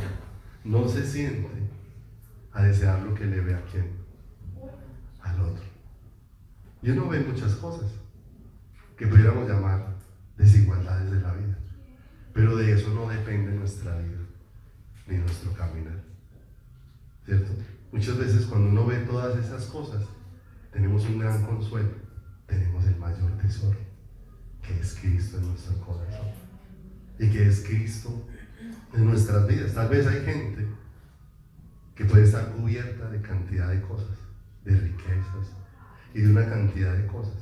no se siente a desear lo que le ve a quién, al otro. Y uno ve muchas cosas que pudiéramos llamar desigualdades de la vida, pero de eso no depende nuestra vida ni nuestro caminar, ¿cierto? Muchas veces cuando uno ve todas esas cosas tenemos un gran consuelo, tenemos el mayor tesoro, que es Cristo en nuestro corazón y que es Cristo en nuestras vidas. Tal vez hay gente que puede estar cubierta de cantidad de cosas, de riquezas y de una cantidad de cosas,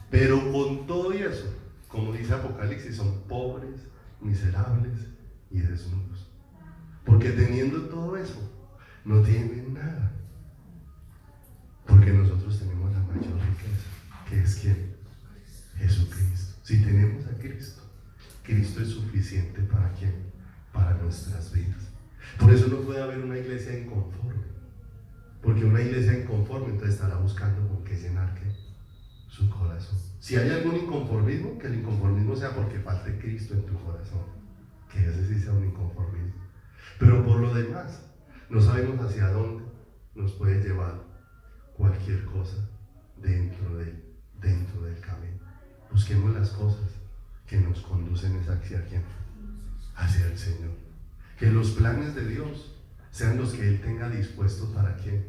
pero con todo y eso, como dice Apocalipsis, son pobres, miserables y desnudos. Porque teniendo todo eso, no tienen nada. Porque nosotros tenemos la mayor riqueza, que es ¿quién? Jesucristo. Si tenemos a Cristo, Cristo es suficiente ¿para quién? Para nuestras vidas. Por eso no puede haber una iglesia inconforme. Porque una iglesia inconforme entonces estará buscando con qué llenar ¿qué? Su corazón. Si hay algún inconformismo, que el inconformismo sea porque falte Cristo en tu corazón. Que ese sí sea un inconformismo. Pero por lo demás, no sabemos hacia dónde nos puede llevar cualquier cosa dentro del camino. Busquemos las cosas que nos conducen hacia quién, hacia el Señor. Que los planes de Dios sean los que Él tenga dispuestos para quién,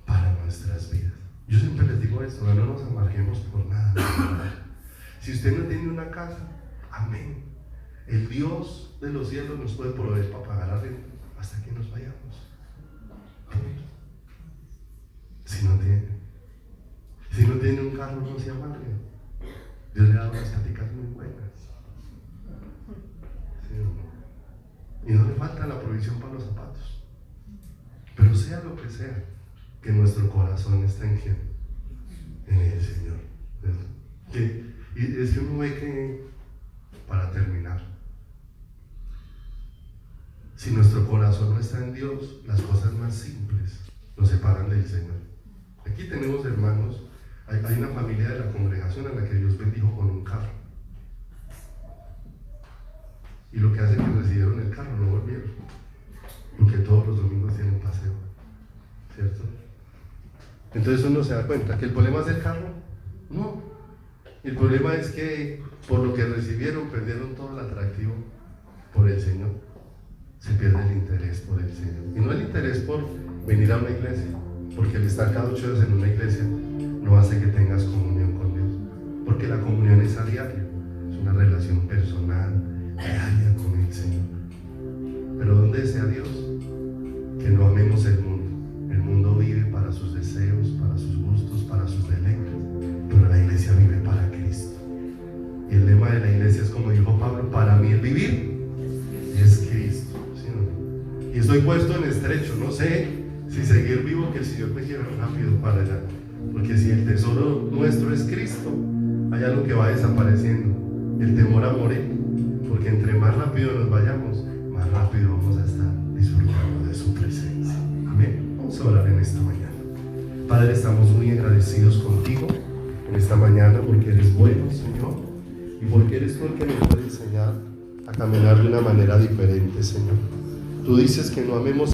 para nuestras vidas. Yo siempre les digo esto, no nos amarguemos por nada. Si usted no tiene una casa, amén. El Dios de los cielos nos puede proveer para pagar arriba hasta que nos vayamos. Si no tiene un carro, no se amargue. Dios le ha dado unas pláticas muy buenas. ¿Sí o no? Y no le falta la provisión para los zapatos. Pero sea lo que sea, que nuestro corazón esté en quién, en el Señor. Y es que uno ve que, para terminar, si nuestro corazón no está en Dios, las cosas más simples nos separan del Señor. Aquí tenemos hermanos, hay una familia de la congregación a la que Dios bendijo con un carro. Y lo que hace que recibieron el carro, no volvieron. Porque todos los domingos tienen paseo. ¿Cierto? Entonces uno se da cuenta que el problema es el carro. No. El problema es que por lo que recibieron perdieron todo el atractivo por el Señor. Se pierde el interés por el Señor. Y no el interés por venir a una iglesia. Porque el estar cada 8 horas en una iglesia no hace que tengas comunión con Dios. Porque la comunión es a diario. Es una relación personal, diaria con el Señor. Pero ¿dónde desea Dios? Que no amemos el mundo. El mundo vive para sus deseos, para sus gustos, para sus deleites. Pero la iglesia vive para Cristo. Y el lema de la iglesia es como dijo Pablo: para mí el vivir es Cristo. ¿Sí o no? Y estoy puesto en estrecho, no sé si seguir vivo, que el Señor me lleve rápido para allá. Porque si el tesoro nuestro es Cristo, hay algo que va desapareciendo: el temor a morir. Porque entre más rápido nos vayamos, más rápido vamos a estar disfrutando de su presencia. Amén. Vamos a orar en esta mañana. Padre, estamos muy agradecidos contigo en esta mañana porque eres bueno, Señor, y porque eres tú el que nos puede enseñar a caminar de una manera diferente, Señor. Tú dices que no amemos